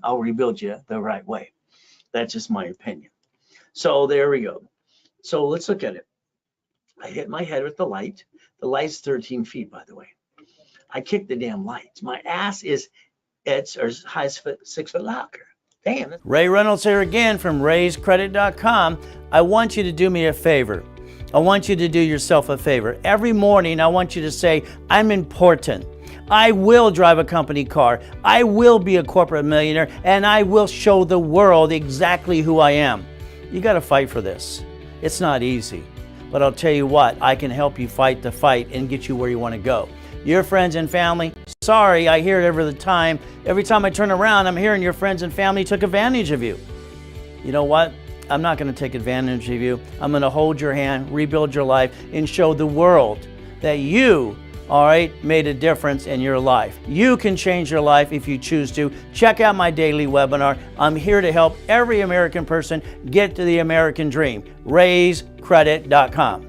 I'll rebuild you the right way. That's just my opinion. So there we go. So let's look at it. I hit my head with the light. The light's 13 feet, by the way. I kicked the damn lights. My ass is it's as high as 6 foot locker. Damn. Ray Reynolds here again from raisecredit.com. I want you to do me a favor. I want you to do yourself a favor. Every morning, I want you to say, I'm important. I will drive a company car. I will be a corporate millionaire, and I will show the world exactly who I am. You got to fight for this. It's not easy, but I'll tell you what, I can help you fight the fight and get you where you want to go. Your friends and family, sorry, I hear it every time. Every time I turn around, I'm hearing your friends and family took advantage of you. You know what? I'm not going to take advantage of you. I'm going to hold your hand, rebuild your life, and show the world that you, all right, made a difference in your life. You can change your life if you choose to. Check out my daily webinar. I'm here to help every American person get to the American dream. RaiseCredit.com.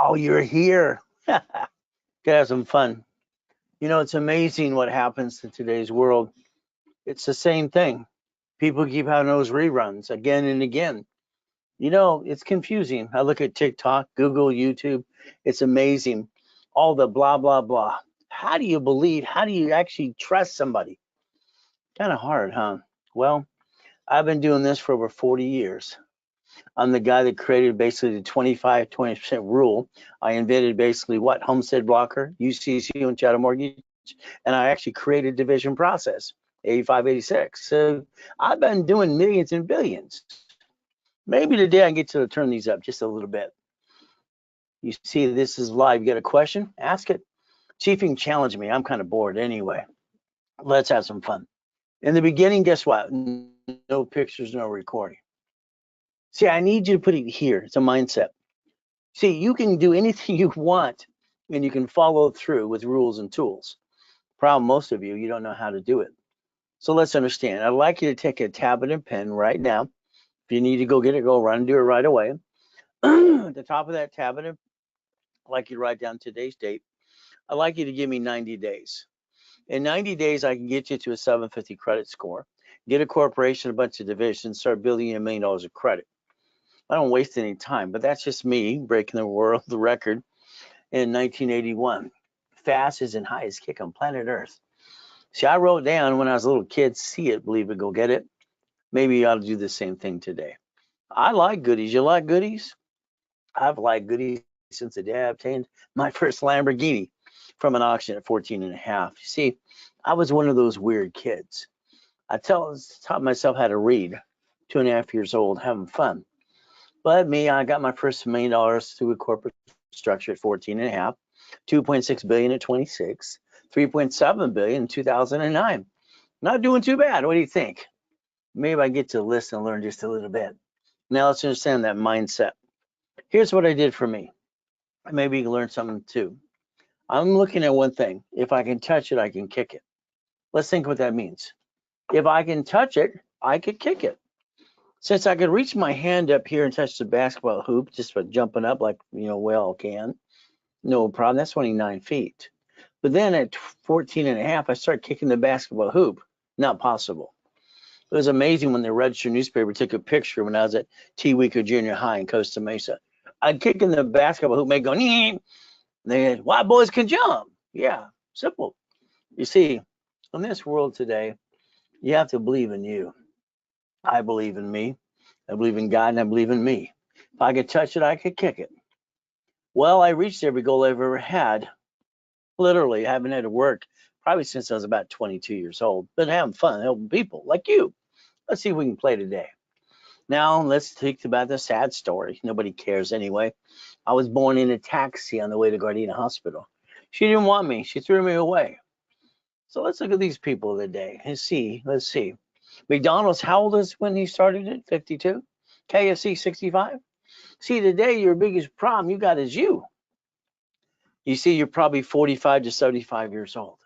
Oh, you're here. Gonna have some fun. You know, it's amazing what happens in today's world. It's the same thing. People keep having those reruns again and again. You know, it's confusing. I look at TikTok, Google, YouTube. It's amazing. All the blah, blah, blah. How do you believe? How do you actually trust somebody? Kind of hard, huh? Well, I've been doing this for over 40 years. I'm the guy that created basically the 25-20% rule. I invented basically what? Homestead blocker, UCC, and chattel mortgage. And I actually created division process, 85, 86. So I've been doing millions and billions. Maybe today I can get to turn these up just a little bit. You see, this is live. You got a question? Ask it. See if you can challenge me. I'm kind of bored anyway. Let's have some fun. In the beginning, guess what? No pictures, no recording. See, I need you to put it here. It's a mindset. See, you can do anything you want and you can follow through with rules and tools. Problem, most of you, you don't know how to do it. So let's understand. I'd like you to take a tablet and pen right now. If you need to go get it, go run and do it right away. At the top of that tablet, I'd like you to write down today's date. I'd like you to give me 90 days. In 90 days, I can get you to a 750 credit score, get a corporation, a bunch of divisions, start building you $1 million of credit. I don't waste any time, but that's just me breaking the record in 1981. Fastest and highest kick on planet Earth. See, I wrote down when I was a little kid, see it, believe it, go get it. Maybe you ought to do the same thing today. I like goodies. You like goodies? I've liked goodies since the day I obtained my first Lamborghini from an auction at 14 and a half. You see, I was one of those weird kids. I taught myself how to read, 2.5 years old, having fun. But me, I got my first $1 million through a corporate structure at 14 and a half, 2.6 billion at 26, 3.7 billion in 2009. Not doing too bad. What do you think? Maybe I get to listen and learn just a little bit. Now let's understand that mindset. Here's what I did for me. Maybe you can learn something too. I'm looking at one thing. If I can touch it, I can kick it. Let's think what that means. If I can touch it, I could kick it. Since I could reach my hand up here and touch the basketball hoop just by jumping up like, we all can, no problem. That's 29 feet. But then at 14 and a half, I started kicking the basketball hoop. Not possible. It was amazing when the Register newspaper took a picture when I was at T. Weaker Junior High in Costa Mesa. I'd kick in the basketball hoop, make go, and they had, white boys can jump. Yeah, simple. You see, in this world today, you have to believe in you. I believe in me. I believe in God, and I believe in me. If I could touch it, I could kick it. Well, I reached every goal I've ever had. Literally, I haven't had to work probably since I was about 22 years old, but having fun, helping people like you. Let's see if we can play today. Now, let's think about the sad story. Nobody cares anyway. I was born in a taxi on the way to Gardena Hospital. She didn't want me. She threw me away. So let's look at these people of the day and see. Let's see. McDonald's, how old is when he started it? 52. KFC, 65. See, today your biggest problem you got is you. You see, you're probably 45 to 75 years old.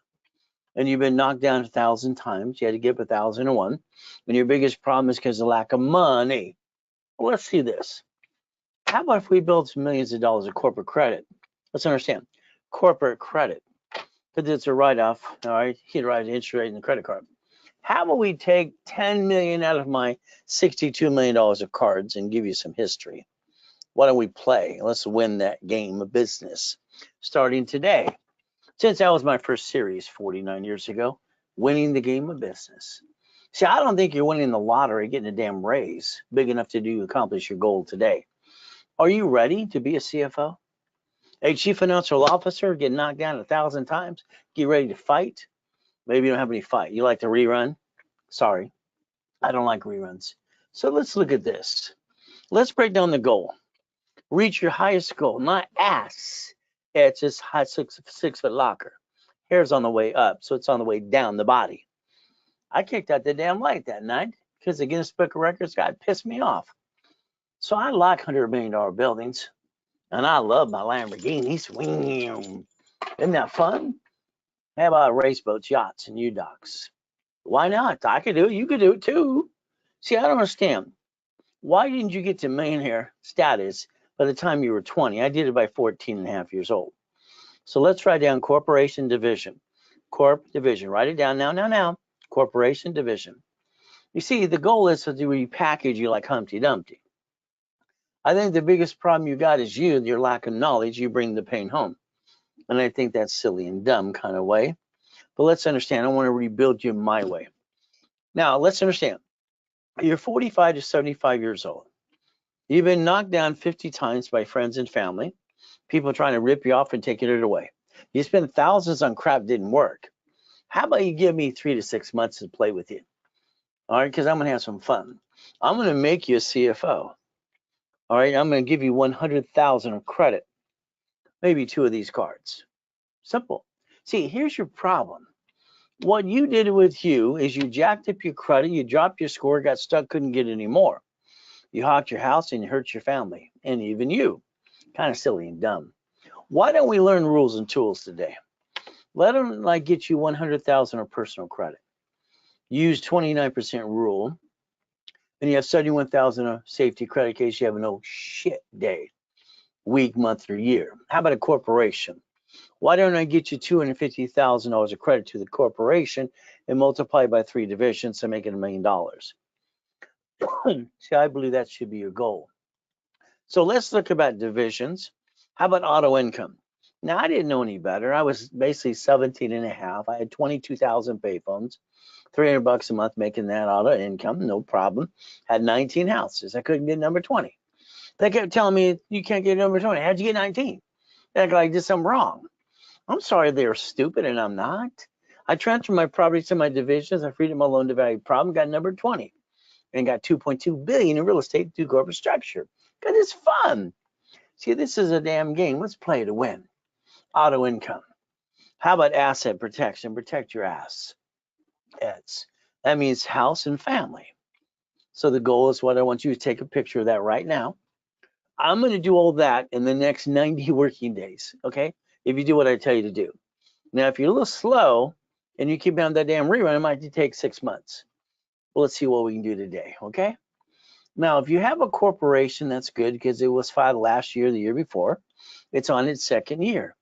And you've been knocked down 1,000 times. You had to give 1,001. And your biggest problem is because of lack of money. Well, let's see this. How about if we build some millions of dollars of corporate credit? Let's understand. Corporate credit, because it's a write-off, all right? You can write an interest rate in the credit card. How about we take 10 million out of my $62 million of cards and give you some history? Why don't we play? Let's win that game of business starting today. Since that was my first series 49 years ago, winning the game of business. See, I don't think you're winning the lottery, getting a damn raise big enough to accomplish your goal today. Are you ready to be a CFO? A chief financial officer, get knocked down 1,000 times, get ready to fight? Maybe you don't have any fight. You like to rerun? Sorry, I don't like reruns. So let's look at this. Let's break down the goal. Reach your highest goal, not ass. It's just high 6 foot locker. Hair's on the way up, so it's on the way down the body. I kicked out the damn light that night because the Guinness Book of Records guy pissed me off. So I like $100 million buildings, and I love my Lamborghinis. Isn't that fun? How about race boats, yachts, and U-Docks? Why not? I could do it. You could do it too. See, I don't understand. Why didn't you get to millionaire status by the time you were 20? I did it by 14 and a half years old. So let's write down corporation division. Corp division. Write it down now. Corporation division. You see, the goal is to repackage you like Humpty Dumpty. I think the biggest problem you got is you, your lack of knowledge. You bring the pain home. And I think that's silly and dumb kind of way. But let's understand, I want to rebuild you my way. Now, let's understand. You're 45 to 75 years old. You've been knocked down 50 times by friends and family, people trying to rip you off and taking it away. You spend thousands on crap that didn't work. How about you give me 3 to 6 months to play with you? All right, because I'm going to have some fun. I'm going to make you a CFO. All right, I'm going to give you 100,000 of credit, maybe 2 of these cards. Simple. See, here's your problem. What you did with you is you jacked up your credit, you dropped your score, got stuck, couldn't get any more. You hawked your house and you hurt your family, and even you. Kind of silly and dumb. Why don't we learn rules and tools today? Let them get you 100,000 of personal credit. Use 29% rule, and you have 71,000 of safety credit in case you have no shit day, week, month, or year. How about a corporation? Why don't I get you $250,000 of credit to the corporation and multiply by 3 divisions to make it $1 million? See, I believe that should be your goal. So let's look about divisions. How about auto income? Now, I didn't know any better. I was basically 17 and a half. I had 22,000 payphones, $300 a month making that auto income, no problem. Had 19 houses. I couldn't get number 20. They kept telling me, you can't get number 20. How'd you get 19? They're like, I did something wrong. I'm sorry they're stupid, and I'm not. I transferred my properties to my divisions. I freed up my loan to value problem, got number 20, and got 2.2 billion in real estate through corporate structure. Because it's fun. See, this is a damn game. Let's play to win. Auto income. How about asset protection? Protect your assets. That means house and family. So the goal is what I want you to take a picture of that right now. I'm going to do all that in the next 90 working days, okay? If you do what I tell you to do. Now, if you're a little slow and you keep on that damn rerun, it might take 6 months. Well, let's see what we can do today, okay? Now, if you have a corporation, that's good because it was filed last year, the year before. It's on its second year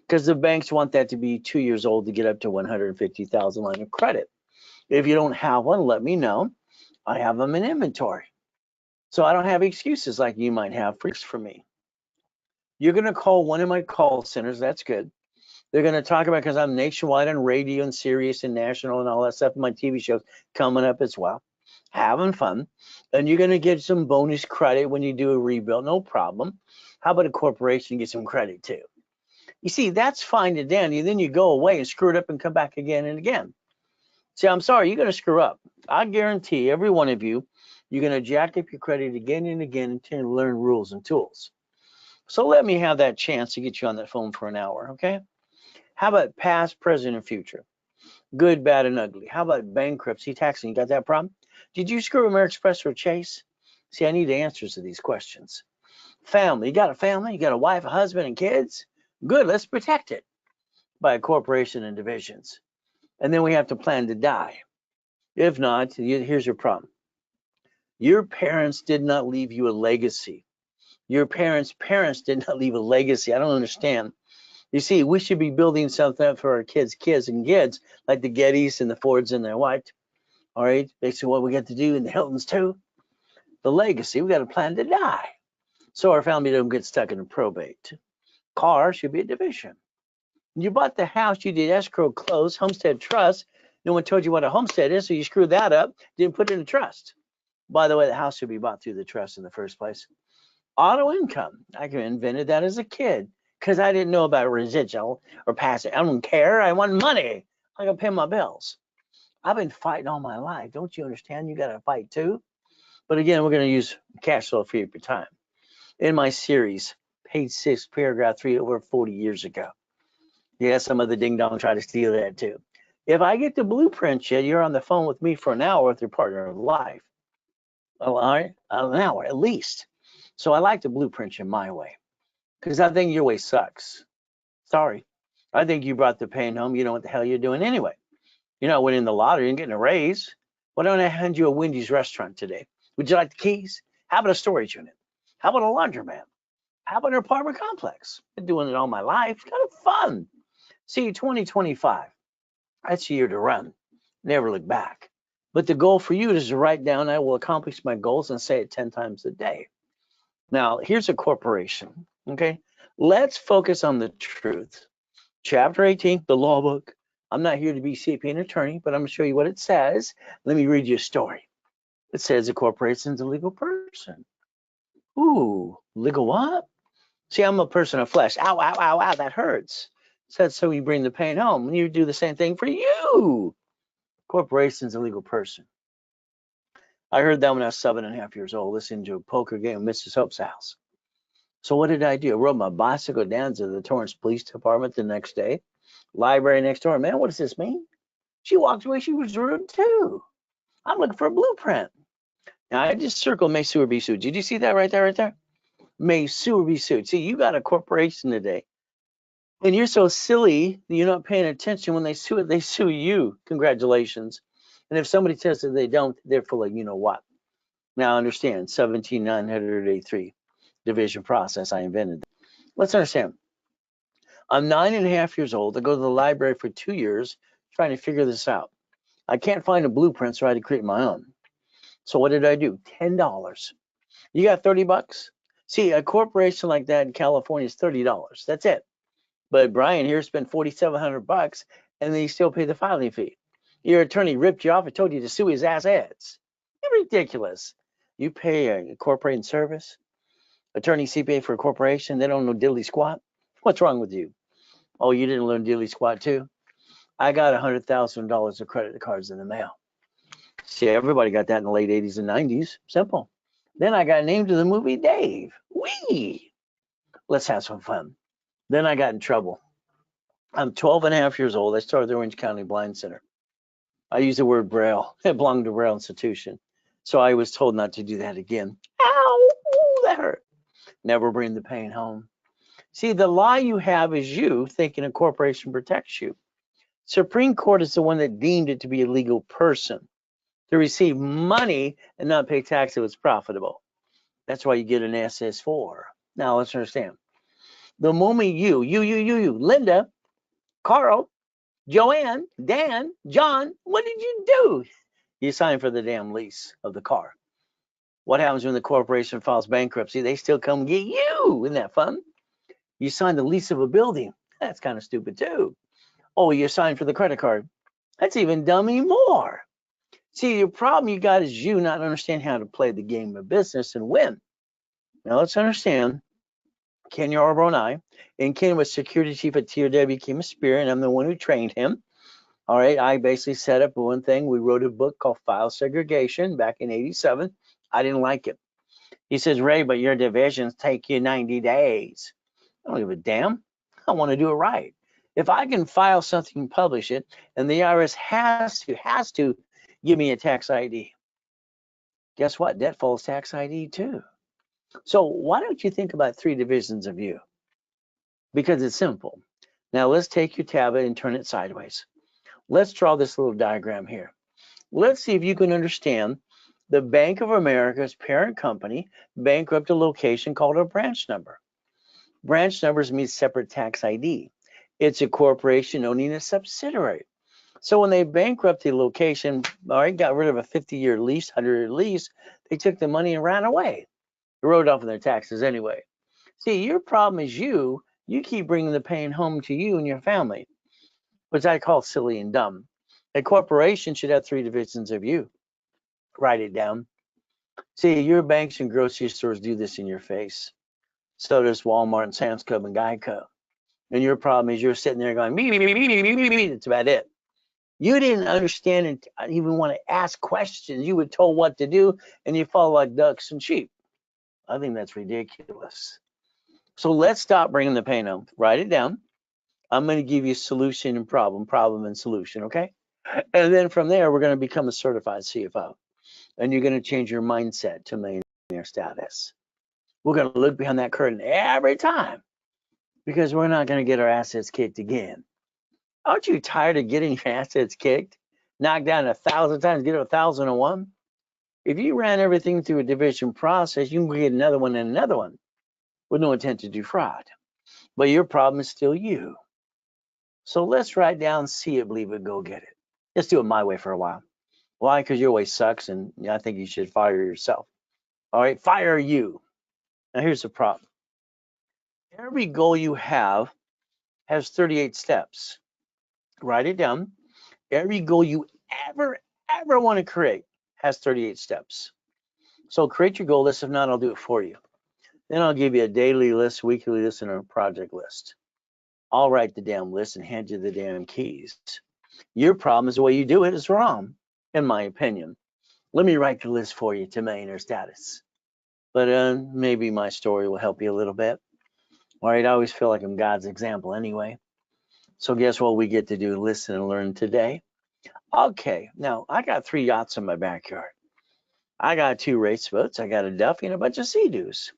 because the banks want that to be 2 years old to get up to 150,000 line of credit. If you don't have one, let me know. I have them in inventory. So I don't have excuses like you might have for me. You're going to call one of my call centers. That's good. They're going to talk about, because I'm nationwide on radio and Sirius and national and all that stuff. My TV shows coming up as well. Having fun. And you're going to get some bonus credit when you do a rebuild. No problem. How about a corporation get some credit too? You see, that's fine and dandy. Then you go away and screw it up and come back again and again. See, I'm sorry, you're going to screw up. I guarantee every one of you, you're going to jack up your credit again and again until you learn rules and tools. So let me have that chance to get you on that phone for an hour, okay? How about past, present, and future? Good, bad, and ugly. How about bankruptcy, taxing? You got that problem? Did you screw American Express or Chase? See, I need answers to these questions. Family. You got a family? You got a wife, a husband, and kids? Good, let's protect it by a corporation and divisions. And then we have to plan to die. If not, here's your problem. Your parents did not leave you a legacy. Your parents' parents did not leave a legacy. I don't understand. You see, we should be building something up for our kids, like the Gettys and the Fords and their wife. All right, basically what we got to do, and the Hiltons too. The legacy, we got a plan to die. So our family don't get stuck in a probate. Car should be a division. You bought the house, you did escrow, close, homestead trust. No one told you what a homestead is, so you screwed that up, didn't put it in a trust. By the way, the house should be bought through the trust in the first place. Auto income, I invented that as a kid because I didn't know about residual or passive. I don't care. I want money. I gotta pay my bills. I've been fighting all my life. Don't you understand? You gotta fight too. But again, we're gonna use cash flow for your time. In my series, page 6, paragraph 3, over 40 years ago. Yeah, some of the ding dong try to steal that too. If I get the blueprint you, you're on the phone with me for an hour with your partner of life. All right, an hour at least. So I like to blueprint you my way because I think your way sucks. Sorry. I think you brought the pain home. You know what the hell you're doing anyway. You're not winning the lottery and getting a raise. Why don't I hand you a Wendy's restaurant today? Would you like the keys? How about a storage unit? How about a laundromat? How about an apartment complex? Been doing it all my life. It's kind of fun. See, 2025, that's the year to run. Never look back. But the goal for you is to write down, I will accomplish my goals, and say it 10 times a day. Now, here's a corporation, okay? Let's focus on the truth. Chapter 18, the law book. I'm not here to be CPA and attorney, but I'm going to show you what it says. Let me read you a story. It says a corporation is a legal person. Ooh, legal what? See, I'm a person of flesh. Ow, ow, ow, ow, that hurts. Said so you bring the pain home. And you do the same thing for you. Corporation's a legal person. I heard that when I was 7.5 years old, listening to a poker game at Mrs. Hope's house. So what did I do? I rode my bicycle down to the Torrance Police Department the next day. Library next door. Man, what does this mean? She walked away. She was rude too. I'm looking for a blueprint. Now I just circled may sue or be sued. Did you see that right there, right there? May sue or be sued. See, you got a corporation today. And you're so silly that you're not paying attention. When they sue it, they sue you. Congratulations. And if somebody says that they don't, they're full of you know what. Now understand, 17983 division process. I invented that. Let's understand. I'm 9.5 years old. I go to the library for 2 years trying to figure this out. I can't find a blueprint, so I had to create my own. So what did I do? $10. You got 30 bucks? See, a corporation like that in California is $30. That's it. But Brian here spent 4,700 bucks, and then you still pay the filing fee. Your attorney ripped you off and told you to sue his ass heads. You're ridiculous. You pay a corporate service, attorney CPA for a corporation, they don't know diddly squat. What's wrong with you? Oh, you didn't learn diddly squat too? I got $100,000 of credit cards in the mail. See, everybody got that in the late 80s and 90s. Simple. Then I got named to the movie Dave. Whee! Let's have some fun. Then I got in trouble. I'm 12.5 years old. I started the Orange County Blind Center. I use the word Braille. It belonged to Braille Institution. So I was told not to do that again. Ow! Ooh, that hurt. Never bring the pain home. See, the lie you have is you thinking a corporation protects you. Supreme Court is the one that deemed it to be a legal person to receive money and not pay tax if it's profitable. That's why you get an SS4. Now let's understand. The moment you, Linda, Carl, Joanne, Dan, John, what did you do? You signed for the damn lease of the car. What happens when the corporation files bankruptcy? They still come get you. Isn't that fun? You signed the lease of a building. That's kind of stupid too. Oh, you signed for the credit card. That's even dummy more. See, your problem you got is you not understanding how to play the game of business and win. Now let's understand. Ken Yarbrough and Ken was security chief at TRW, came a Spirit, and I'm the one who trained him. All right, I basically set up one thing. We wrote a book called File Segregation back in '87. I didn't like it. He says, Ray, but your divisions take you 90 days. I don't give a damn. I want to do it right. If I can file something and publish it, and the IRS has to give me a tax ID, guess what? Debt falls tax ID too. So why don't you think about 3 divisions of you? Because it's simple. Now let's take your tablet and turn it sideways. Let's draw this little diagram here. Let's see if you can understand the Bank of America's parent company bankrupt a location called a branch number. Branch numbers mean separate tax ID. It's a corporation owning a subsidiary. So when they bankrupt the location, all right, got rid of a 50-year lease, 100-year lease, they took the money and ran away. They wrote off on their taxes anyway. See, your problem is you keep bringing the pain home to you and your family, which I call silly and dumb. A corporation should have 3 divisions of you. Write it down. See, your banks and grocery stores do this in your face. So does Walmart and Sam's Club and Geico. And your problem is you're sitting there going, me. That's about it. You didn't understand and even want to ask questions. You were told what to do, and you follow like ducks and sheep. I think that's ridiculous. So let's stop bringing the pain home. Write it down. I'm going to give you solution and problem and solution, okay? And then from there, we're going to become a certified CFO. And you're going to change your mindset to millionaire status. We're going to look behind that curtain every time because we're not going to get our assets kicked again. Aren't you tired of getting your assets kicked? Knocked down 1,000 times, get 1,001? If you ran everything through a division process, you can get another one and another one with no intent to defraud. But your problem is still you. So let's write down, see it, believe it, go get it. Let's do it my way for a while. Why? Because your way sucks, and I think you should fire yourself. All right, fire you. Now here's the problem. Every goal you have has 38 steps. Write it down. Every goal you ever want to create has 38 steps. So create your goal list. If not, I'll do it for you. Then I'll give you a daily list, weekly list, and a project list. I'll write the damn list and hand you the damn keys. Your problem is the way you do it is wrong, in my opinion. Let me write the list for you to millionaire status. But maybe my story will help you a little bit. All right, I always feel like I'm God's example anyway. So guess what we get to do? Listen and learn today. Okay, now I got 3 yachts in my backyard. I got 2 race boats. I got a Duffy and a bunch of Sea-Doos.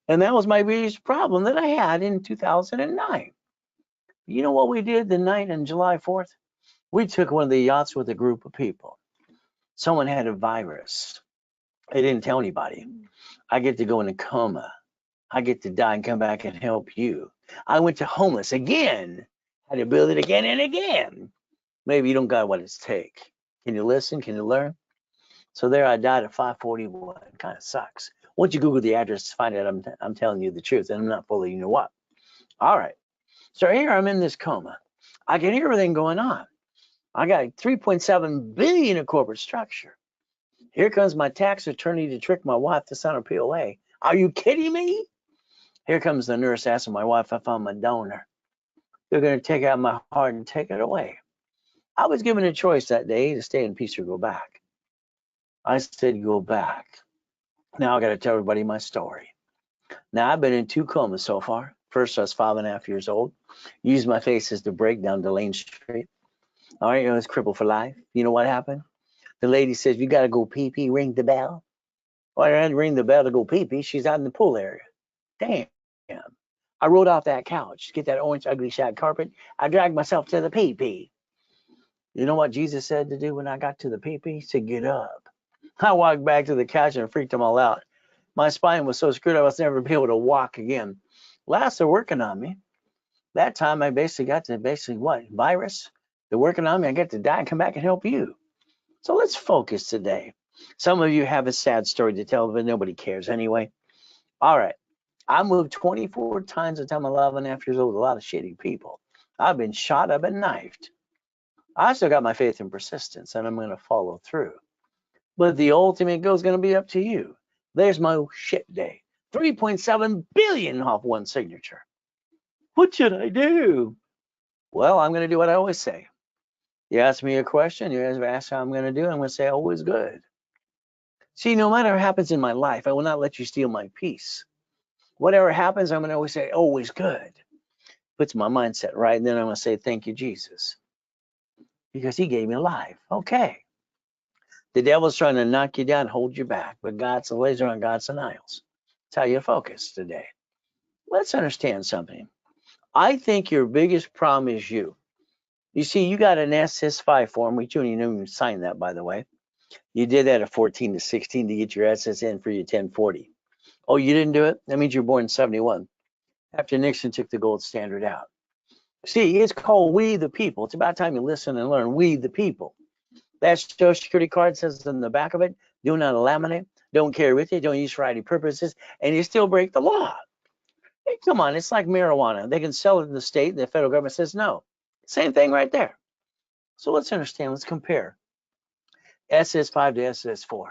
And that was my biggest problem that I had in 2009. You know what we did the night on July 4th? We took one of the yachts with a group of people. Someone had a virus. They didn't tell anybody. I get to go in a coma. I get to die and come back and help you. I went to homeless again. Had to build it again and again. Maybe you don't got what it's take. Can you listen? Can you learn? So there I died at 5:41. Kind of sucks. Once you Google the address, find out I'm telling you the truth, and I'm not fully, you know what. All right. So here I'm in this coma. I can hear everything going on. I got 3.7 billion in corporate structure. Here comes my tax attorney to trick my wife to sign a POA. Are you kidding me? Here comes the nurse asking my wife if I found my donor. They're going to take out my heart and take it away. I was given a choice that day to stay in peace or go back. I said, go back. Now I got to tell everybody my story. Now I've been in 2 comas so far. First, I was 5.5 years old. Used my face as the brake down Delane Street. All right, I was crippled for life. You know what happened? The lady says, you got to go pee-pee, ring the bell. Well, I had to ring the bell to go pee-pee. She's out in the pool area. Damn. I rolled off that couch to get that orange, ugly shag carpet. I dragged myself to the pee-pee. You know what Jesus said to do when I got to the pee-pee? He said, get up. I walked back to the couch and freaked them all out. My spine was so screwed I was never be able to walk again. Last, they're working on me. That time I basically got to what? Virus? They're working on me. I get to die and come back and help you. So let's focus today. Some of you have a sad story to tell, but nobody cares anyway. All right. I moved 24 times until I'm 11 and a half years old with a lot of shitty people. I've been shot, I've been knifed. I still got my faith and persistence, and I'm going to follow through. But the ultimate goal is going to be up to you. There's my shit day. 3.7 billion off one signature. What should I do? Well, I'm going to do what I always say. You ask me a question, you ask how I'm going to do, I'm going to say always good. See, no matter what happens in my life, I will not let you steal my peace. Whatever happens, I'm going to always say always good. Puts my mindset right, and then I'm going to say thank you, Jesus, because he gave me life. Okay. The devil's trying to knock you down, hold you back, but God's the laser on God's denials. That's how you focus today. Let's understand something. I think your biggest problem is you. You see, you got an SS5 form, which you didn't even sign that, by the way. You did that at 14 to 16 to get your SSN for your 1040. Oh, you didn't do it? That means you're born in 71, after Nixon took the gold standard out. See, it's called We the People. It's about time you listen and learn. We the People. That Social Security card says on the back of it, do not laminate, don't carry with you, don't use for any purposes, and you still break the law. Hey, come on, it's like marijuana. They can sell it in the state, and the federal government says no. Same thing right there. So let's understand, let's compare SS5 to SS4.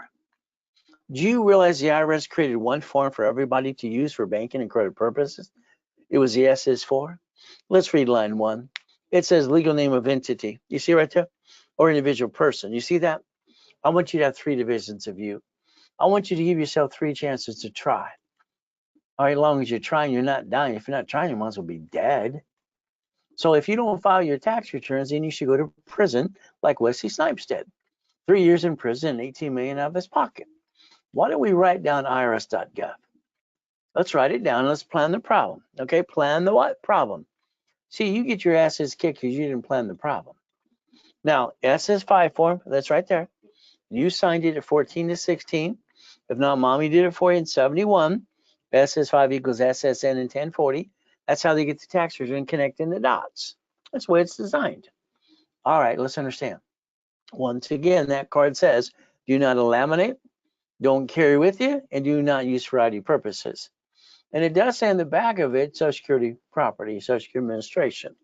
Do you realize the IRS created one form for everybody to use for banking and credit purposes? It was the SS4. Let's read line 1. It says legal name of entity. You see right there? Or individual person. You see that? I want you to have 3 divisions of you. I want you to give yourself 3 chances to try. All right, as long as you're trying, you're not dying. If you're not trying, you might as well be dead. So if you don't file your tax returns, then you should go to prison like Wesley Snipes did. 3 years in prison, 18 million out of his pocket. Why don't we write down irs.gov? Let's write it down. Let's plan the problem. Okay, plan the what? Problem. See, you get your asses kicked because you didn't plan the problem. Now, SS5 form, that's right there. You signed it at 14 to 16. If not, mommy did it for you in 71. SS5 equals SSN in 1040. That's how they get the tax return, connecting the dots. That's the way it's designed. All right, let's understand. Once again, that card says, do not laminate, don't carry with you, and do not use for ID purposes. And it does say on the back of it, Social Security property, Social Security administration.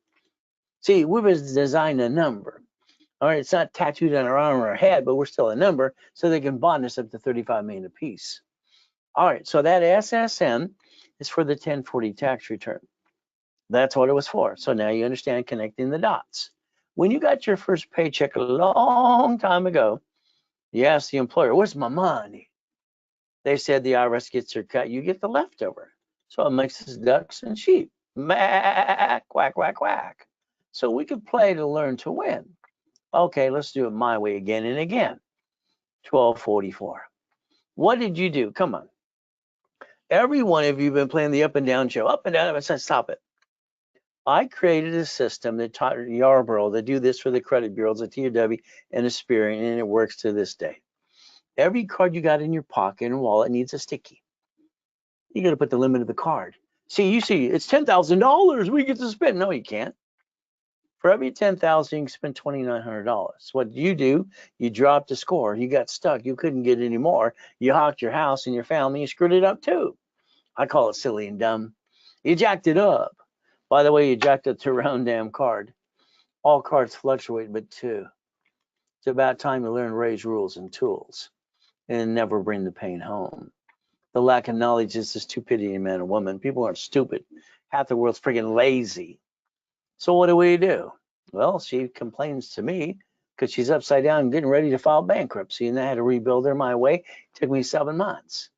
See, we've designed a number. All right, it's not tattooed on our arm or our head, but we're still a number, so they can bond us up to 35 million apiece. All right, so that SSN is for the 1040 tax return. That's what it was for. So now you understand connecting the dots. When you got your first paycheck a long time ago, you asked the employer, where's my money? They said the IRS gets their cut, you get the leftover. So it mixes ducks and sheep. Quack, quack, quack. So we could play to learn to win. Okay, let's do it my way again and again. 1244. What did you do? Come on. Every one of you have been playing the up and down show. Up and down. I said, stop it. I created a system that taught Yarborough to do this for the credit bureaus, the TOW, and Experian, and it works to this day. Every card you got in your pocket and wallet needs a sticky. You got to put the limit of the card. See, you see, it's $10,000 we get to spend. No, you can't. For every $10,000, you can spend $2,900. What you do, you dropped the score. You got stuck. You couldn't get any more. You hawked your house and your family. You screwed it up too. I call it silly and dumb. You jacked it up. By the way, you jacked up the round damn card. All cards fluctuate but 2. It's about time you learn to raise rules and tools and never bring the pain home. The lack of knowledge is the stupidity in man and woman. People aren't stupid. Half the world's freaking lazy. So what do? Well, she complains to me because she's upside down and getting ready to file bankruptcy, and I had to rebuild her my way. It took me 7 months.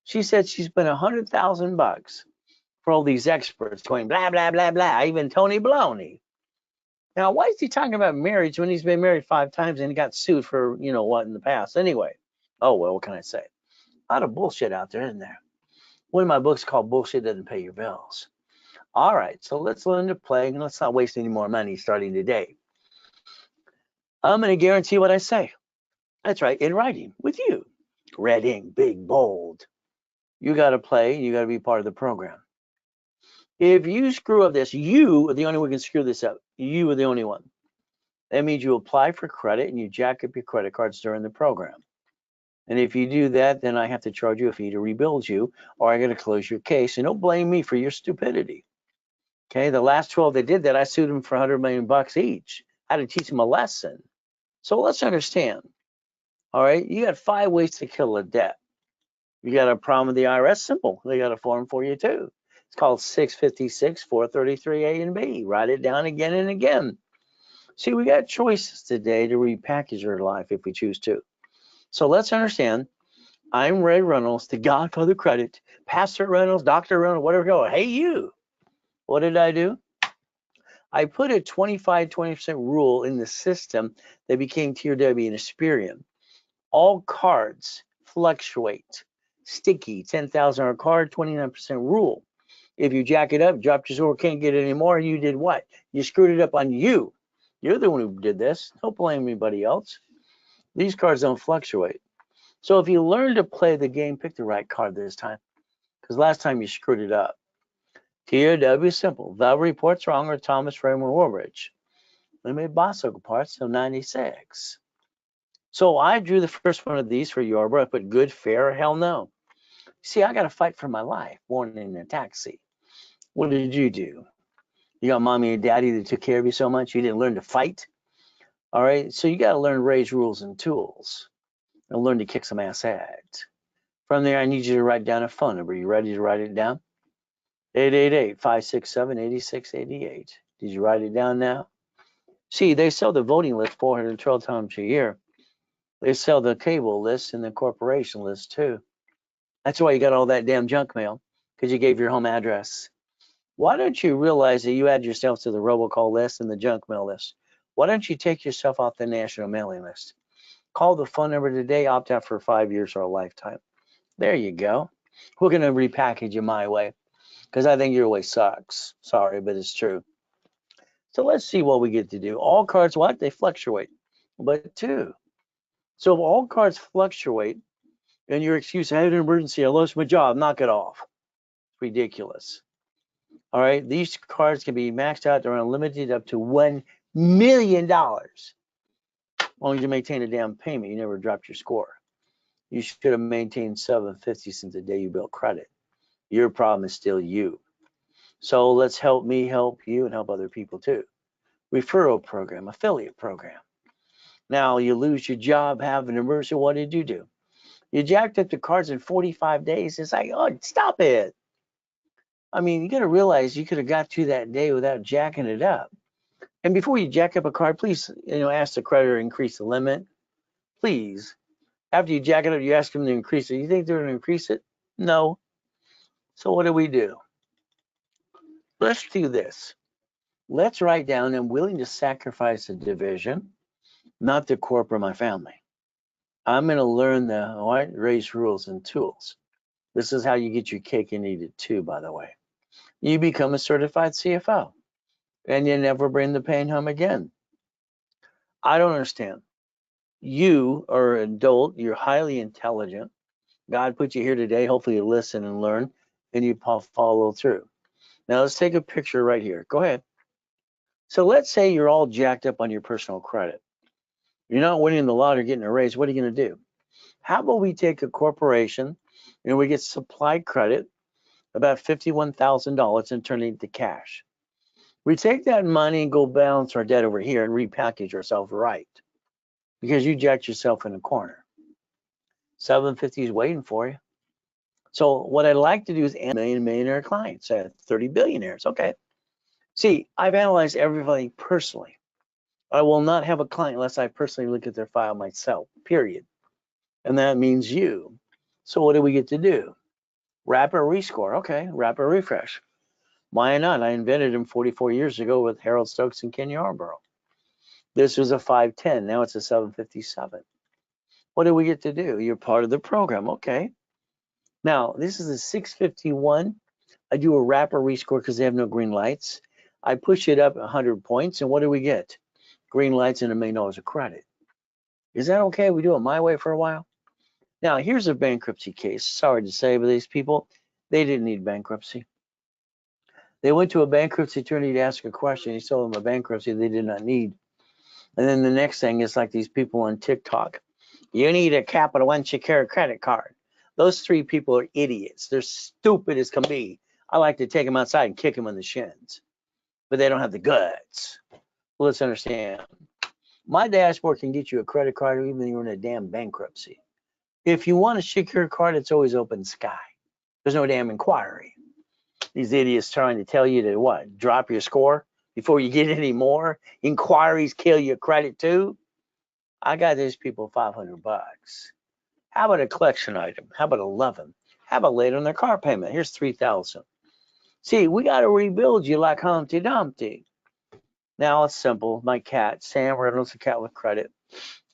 She said she spent $100,000 for all these experts going blah, blah, blah, blah, even Tony Baloney. Now, why is he talking about marriage when he's been married 5 times and he got sued for, what, in the past? Anyway, oh, well, what can I say? A lot of bullshit out there, isn't there? One of my books called Bullshit Doesn't Pay Your Bills. All right, so let's learn to play and let's not waste any more money starting today. I'm going to guarantee what I say. That's right, in writing with you. Red ink, big, bold. You got to play. You got to be part of the program. If you screw up this, you are the only one who can screw this up. You are the only one. That means you apply for credit and you jack up your credit cards during the program. And if you do that, then I have to charge you a fee to rebuild you, or I got to close your case. And don't blame me for your stupidity. Okay, the last 12 that did that, I sued them for 100 million bucks each. I had to teach them a lesson. So let's understand. All right, you got 5 ways to kill a debt. You got a problem with the IRS? Simple. They got a form for you too. It's called 656 433 A and B. Write it down again and again. See, we got choices today to repackage your life if we choose to. So let's understand. I'm Ray Reynolds, the Godfather Credit, Pastor Reynolds, Dr. Reynolds, whatever go. Hey, you. What did I do? I put a 25-20% rule in the system that became Tier W and Experian. All cards fluctuate. Sticky, $10,000 card, 29% rule. If you jack it up, drop your score, can't get it anymore, you did what? You screwed it up on you. You're the one who did this. Don't blame anybody else. These cards don't fluctuate. So if you learn to play the game, pick the right card this time. Because last time you screwed it up. TOW simple. The report's wrong or Thomas Raymond Woolridge. They made Bosco parts till 96. So I drew the first one of these for Yorba. I put good, fair, or hell no. See, I got to fight for my life, born in a taxi. What did you do? You got mommy and daddy that took care of you so much you didn't learn to fight? All right, so you got to learn to raise rules and tools and learn to kick some ass at. From there, I need you to write down a phone number. You ready to write it down? 888-567-8688. Did you write it down now? See, they sell the voting list 412 times a year. They sell the cable list and the corporation list too. That's why you got all that damn junk mail, because you gave your home address. Why don't you realize that you add yourself to the robocall list and the junk mail list? Why don't you take yourself off the national mailing list? Call the phone number today, opt out for 5 years or a lifetime. There you go. We're going to repackage you my way, because I think your way sucks. Sorry, but it's true. So let's see what we get to do. All cards, what? They fluctuate, but two. So if all cards fluctuate, and your excuse, I had an emergency, I lost my job, knock it off. Ridiculous. All right, these cards can be maxed out or unlimited up to $1 million. As long as you maintain a down payment, you never dropped your score. You should have maintained 750 since the day you built credit. Your problem is still you. So let's help me help you and help other people too. Referral program, affiliate program. Now you lose your job, have an emergency, what did you do? You jacked up the cards in 45 days. It's like, oh, stop it. I mean, you got to realize you could have got to that day without jacking it up. And before you jack up a card, please, ask the creditor to increase the limit. Please. After you jack it up, you ask them to increase it. You think they're going to increase it? No. So what do? Let's do this. Let's write down, I'm willing to sacrifice a division, not the corporate, my family. I'm going to learn the race rules and tools. This is how you get your cake and eat it too, by the way. You become a certified CFO and you never bring the pain home again. I don't understand. You are an adult, you're highly intelligent. God put you here today. Hopefully you listen and learn and you follow through. Now let's take a picture right here. Go ahead. So let's say you're all jacked up on your personal credit. You're not winning the lottery, getting a raise. What are you going to do? How about we take a corporation and we get supply credit, about $51,000, and turn it into cash. We take that money and go balance our debt over here and repackage ourselves right, because you jacked yourself in a corner. 750 is waiting for you. So what I'd like to do is millionaire clients, 30 billionaires. Okay. See, I've analyzed everybody personally. I will not have a client unless I personally look at their file myself, period. And that means you. So what do we get to do? Rapid rescore. Okay, rapid refresh. Why not? I invented them 44 years ago with Harold Stokes and Ken Yarborough. This was a 510. Now it's a 757. What do we get to do? You're part of the program. Okay. Now, this is a 651. I do a wrapper rescore because they have no green lights. I push it up 100 points, and what do we get? Green lights and $1 million of credit. Is that okay? We do it my way for a while? Now, here's a bankruptcy case. Sorry to say, but these people, they didn't need bankruptcy. They went to a bankruptcy attorney to ask a question. He told them a bankruptcy they did not need. And then the next thing is like these people on TikTok. You need a Capital One Secure credit card. Those three people are idiots. They're stupid as can be. I like to take them outside and kick them in the shins, but they don't have the guts. Well, let's understand. My dashboard can get you a credit card even though you're in a damn bankruptcy. If you want a secure card, it's always open sky. There's no damn inquiry. These idiots trying to tell you to what? Drop your score before you get any more? Inquiries kill your credit too? I got these people $500. How about a collection item? How about 11? How about late on their car payment? Here's 3,000. See, we got to rebuild you like Humpty Dumpty. Now it's simple. My cat, Sam Reynolds, a cat with credit.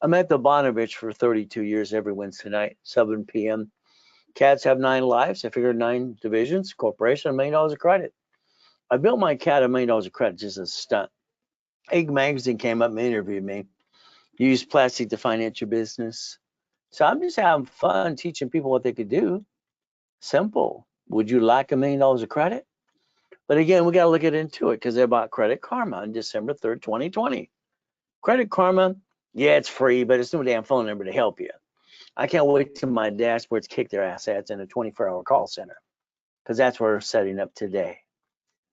I'm at the Bonovich for 32 years every Wednesday night, 7 p.m. Cats have 9 lives. I figured 9 divisions, corporation, $1 million of credit. I built my cat $1 million of credit just as a stunt. Egg Magazine came up and interviewed me. Use plastic to finance your business. So I'm just having fun teaching people what they could do. Simple. Would you like $1 million of credit? But again, we got to look into it because they bought Credit Karma on December 3rd, 2020. Credit Karma, yeah, it's free, but it's no damn phone number to help you. I can't wait till my dashboards kick their assets in a 24-hour call center because that's what we're setting up today.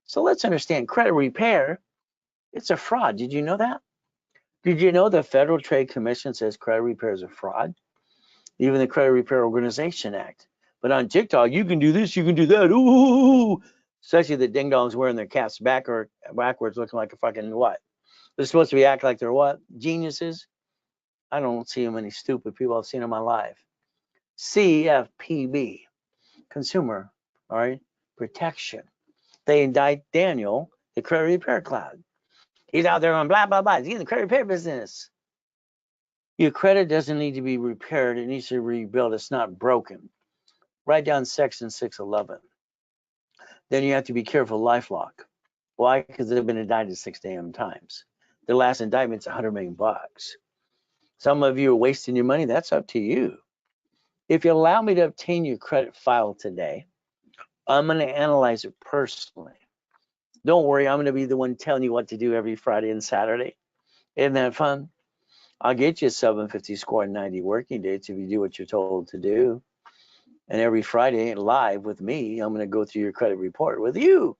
So let's understand credit repair. It's a fraud. Did you know that? Did you know the Federal Trade Commission says credit repair is a fraud? Even the Credit Repair Organization Act. But on TikTok, you can do this, you can do that. Ooh, especially the ding dongs wearing their caps backwards, looking like a fucking what? They're supposed to be acting like they're what? Geniuses? I don't see many stupid people I've seen in my life. CFPB, consumer, all right, protection. They indict Daniel, the credit repair cloud. He's out there on blah, blah, blah. He's in the credit repair business. Your credit doesn't need to be repaired. It needs to be rebuilt. It's not broken. Write down section 611. Then you have to be careful, LifeLock. Why? Because they've been indicted 6 damn times. Their last indictment's $100 million. Some of you are wasting your money. That's up to you. If you allow me to obtain your credit file today, I'm going to analyze it personally. Don't worry, I'm going to be the one telling you what to do every Friday and Saturday. Isn't that fun? I'll get you a 750 score in 90 working days if you do what you're told to do. And every Friday live with me, I'm going to go through your credit report with you.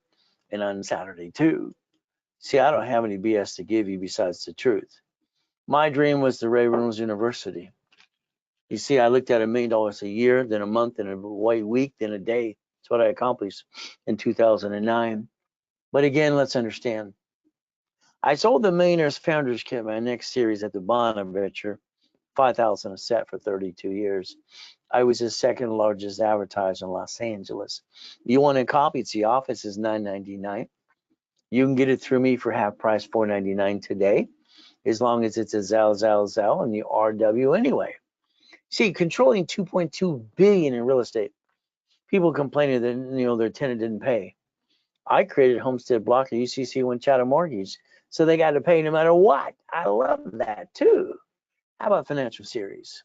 And on Saturday too. See, I don't have any BS to give you besides the truth. My dream was the Ray Reynolds University. You see, I looked at $1 million a year, then a month, then a week, then a day. That's what I accomplished in 2009. But again, let's understand. I sold the Millionaires Founders Kit, my next series at the Bonaventure, $5,000 a set for 32 years. I was the second largest advertiser in Los Angeles. You want a copy? It's the office is $9.99. You can get it through me for half price, $4.99 today, as long as it's a Zell, and the RW anyway. See, controlling $2.2 billion in real estate. People complaining that their tenant didn't pay. I created Homestead Block and UCC One Chatham Mortgage, so they got to pay no matter what. I love that too. How about Financial Series?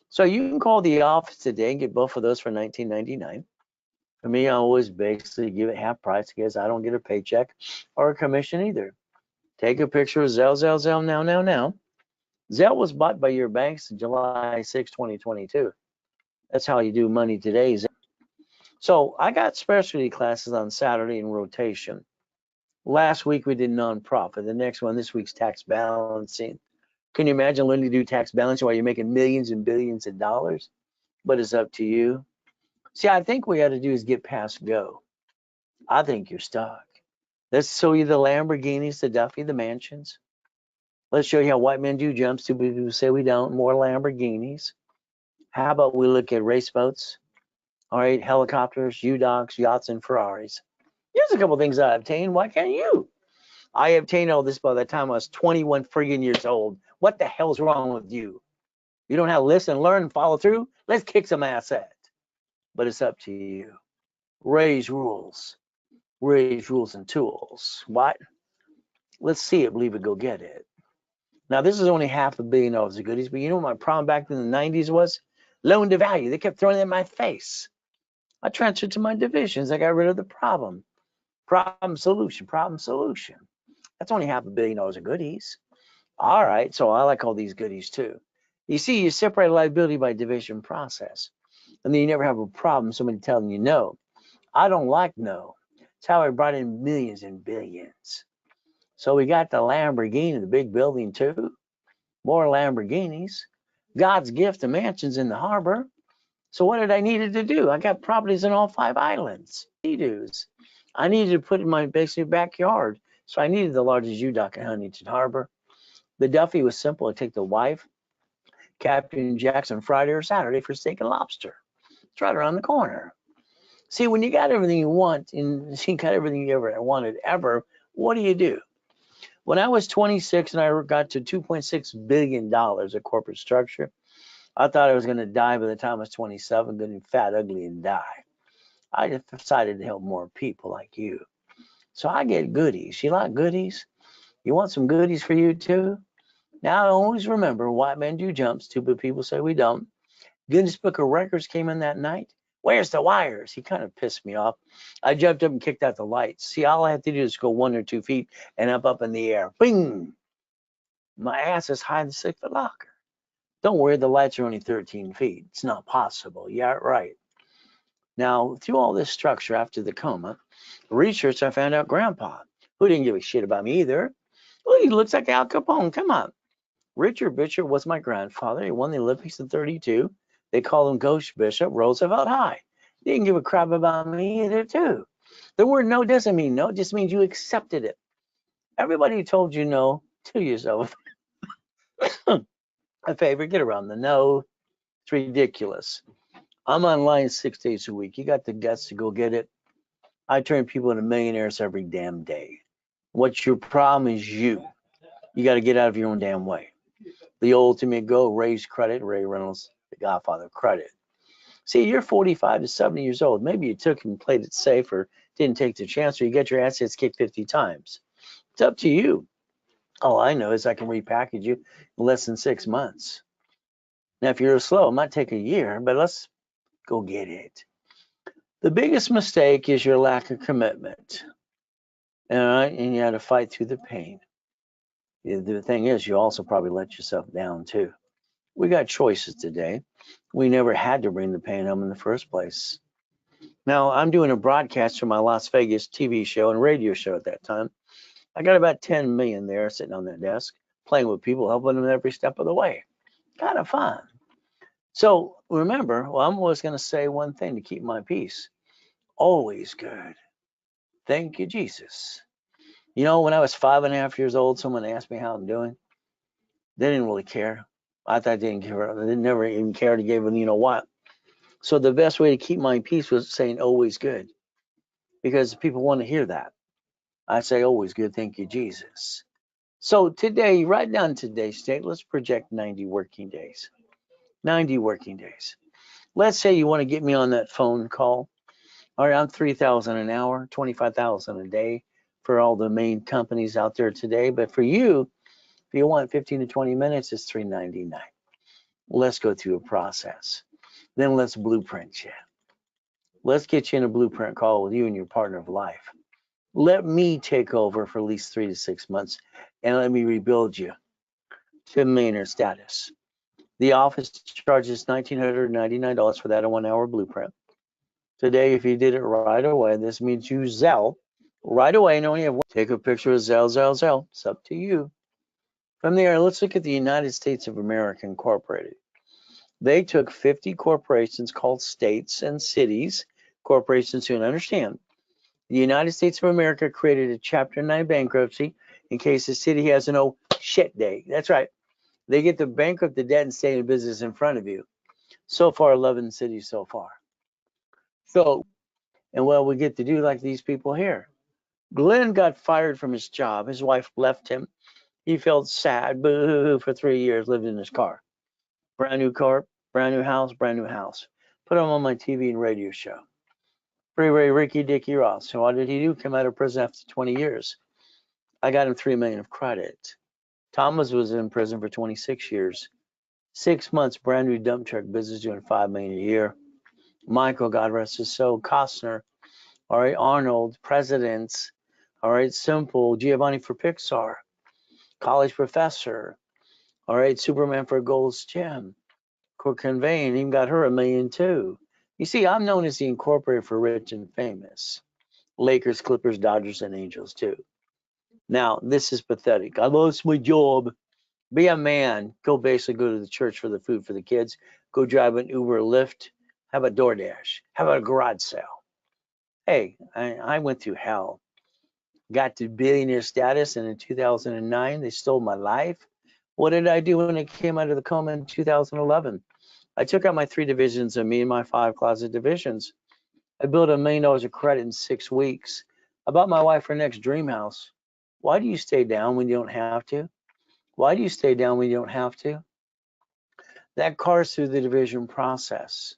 So you can call the office today and get both of those for $19.99. For me, I always basically give it half price because I don't get a paycheck or a commission either. Take a picture of Zell now. Zell was bought by your banks in July 6, 2022. That's how you do money today. So I got specialty classes on Saturday in rotation. Last week we did nonprofit. The next one, this week's tax balancing. Can you imagine learning to do tax balancing while you're making millions and billions of dollars? But it's up to you. See, I think what we got to do is get past go. I think you're stuck. Let's show you the Lamborghinis, the Duffy, the mansions. Let's show you how white men do jumps. Stupid people say we don't. More Lamborghinis. How about we look at race boats? All right, helicopters, U-Docks, yachts, and Ferraris. Here's a couple things I obtained. Why can't you? I obtained all this by the time I was 21 friggin' years old. What the hell's wrong with you? You don't have to listen, learn, and follow through? Let's kick some ass at. but it's up to you. Ray's rules. Ray's rules and tools. What? Let's see it, believe it, go get it. Now, this is only $500 million of goodies, but you know what my problem back in the 90s was? Loan to value. They kept throwing it in my face. I transferred to my divisions. I got rid of the problem. Problem solution, problem solution. That's only $500 million of goodies. All right, so I like all these goodies too. You see, you separate liability by division process, and then you never have a problem somebody telling you no. I don't like no. It's how I brought in millions and billions. So we got the Lamborghini, the big building too. More Lamborghinis. God's gift of mansions in the harbor. So what did I needed to do? I got properties in all 5 islands. Sea-doos. I needed to put in my basically backyard. So I needed the largest U-dock in Huntington Harbor. The Duffy was simple. I take the wife, Captain Jackson, Friday or Saturday for steak and lobster. It's right around the corner. See, when you got everything you want and you got everything you ever wanted ever, what do? When I was 26 and I got to $2.6 billion of corporate structure, I thought I was going to die by the time I was 27, getting fat, ugly, and die. I just decided to help more people like you. So I get goodies. You like goodies? You want some goodies for you too? Now, always remember, white men do jump. Stupid people say we don't. Guinness Book of Records came in that night. Where's the wires? He kind of pissed me off. I jumped up and kicked out the lights. See, all I have to do is go 1 or 2 feet and up in the air. Bing! My ass is high in the 6-foot locker. Don't worry, the lights are only 13 feet. It's not possible. Yeah, right. Now, through all this structure after the coma, research, I found out Grandpa, who didn't give a shit about me either. Well, he looks like Al Capone. Come on. Richard Bishop was my grandfather. He won the Olympics in 32. They called him Ghost Bishop, Roosevelt High. They didn't give a crap about me either, too. The word no doesn't mean no. It just means you accepted it. Everybody who told you no, to yourself a favor, get around the no. It's ridiculous. I'm online 6 days a week. You got the guts to go get it. I turn people into millionaires every damn day. What's your problem is you. You got to get out of your own damn way. The ultimate goal, raise credit. Ray Reynolds, the godfather of credit. See, you're 45 to 70 years old. Maybe you took and played it safe or didn't take the chance, or you get your assets kicked 50 times. It's up to you. All I know is I can repackage you in less than 6 months. Now, if you're slow, it might take a year, but let's go get it. The biggest mistake is your lack of commitment. All right, and you had to fight through the pain. The thing is, you also probably let yourself down too. We got choices today. We never had to bring the pain home in the first place. Now, I'm doing a broadcast from my Las Vegas TV show and radio show at that time. I got about 10 million there sitting on that desk, playing with people, helping them every step of the way. Kind of fun. So remember, well, I'm always going to say one thing to keep my peace. Always good. Thank you, Jesus. You know, when I was 5.5 years old, someone asked me how I'm doing. They didn't really care. I thought they didn't care. They never even cared to give them, you know what. So the best way to keep my peace was saying always good, because people want to hear that. I say always good. Thank you, Jesus. So today, write down today's date. Let's project 90 working days. 90 working days. Let's say you want to get me on that phone call. All right, I'm $3,000 an hour, $25,000 a day for all the main companies out there today. But for you, if you want 15 to 20 minutes, it's $3.99. Let's go through a process. Then let's blueprint you. Let's get you in a blueprint call with you and your partner of life. Let me take over for at least 3 to 6 months and let me rebuild you to millionaire status. The office charges $1,999 for that 1-hour blueprint. Today, if you did it right away, this means you Zelle right away and only have one. Take a picture of Zelle. It's up to you. From there, let's look at the United States of America Incorporated. They took 50 corporations called states and cities, corporations who understand. The United States of America created a Chapter 9 bankruptcy in case the city has an oh shit day. That's right. They get to bankrupt the debt and stay in business in front of you. So far, 11 cities so far. So, and well, we get to do like these people here. Glenn got fired from his job. His wife left him. He felt sad, boo-hoo-hoo, for 3 years, lived in his car. Brand new car, brand new house, brand new house. Put him on my TV and radio show. Freeway Ricky Dicky Ross. So what did he do? Come out of prison after 20 years. I got him $3 million of credit. Thomas was in prison for 26 years. 6 months, brand new dump truck business, doing $5 million a year. Michael, God rest his soul, Costner, all right, Arnold, Presidents, all right, Simple, Giovanni for Pixar, College Professor, all right, Superman for Gold's Gym, Kurt Conveying, even got her $1 million too. You see, I'm known as the incorporator for rich and famous. Lakers, Clippers, Dodgers, and Angels too. Now, this is pathetic. I lost my job. Be a man. Go basically go to the church for the food for the kids. Go drive an Uber or Lyft. Have a DoorDash. Have a garage sale. Hey, I went through hell. Got to billionaire status, and in 2009, they stole my life. What did I do when I came out of the coma in 2011? I took out my 3 divisions of me and my 5 closet divisions. I built $1 million of credit in 6 weeks. I bought my wife her next dream house. Why do you stay down when you don't have to? Why do you stay down when you don't have to? That car's through the division process.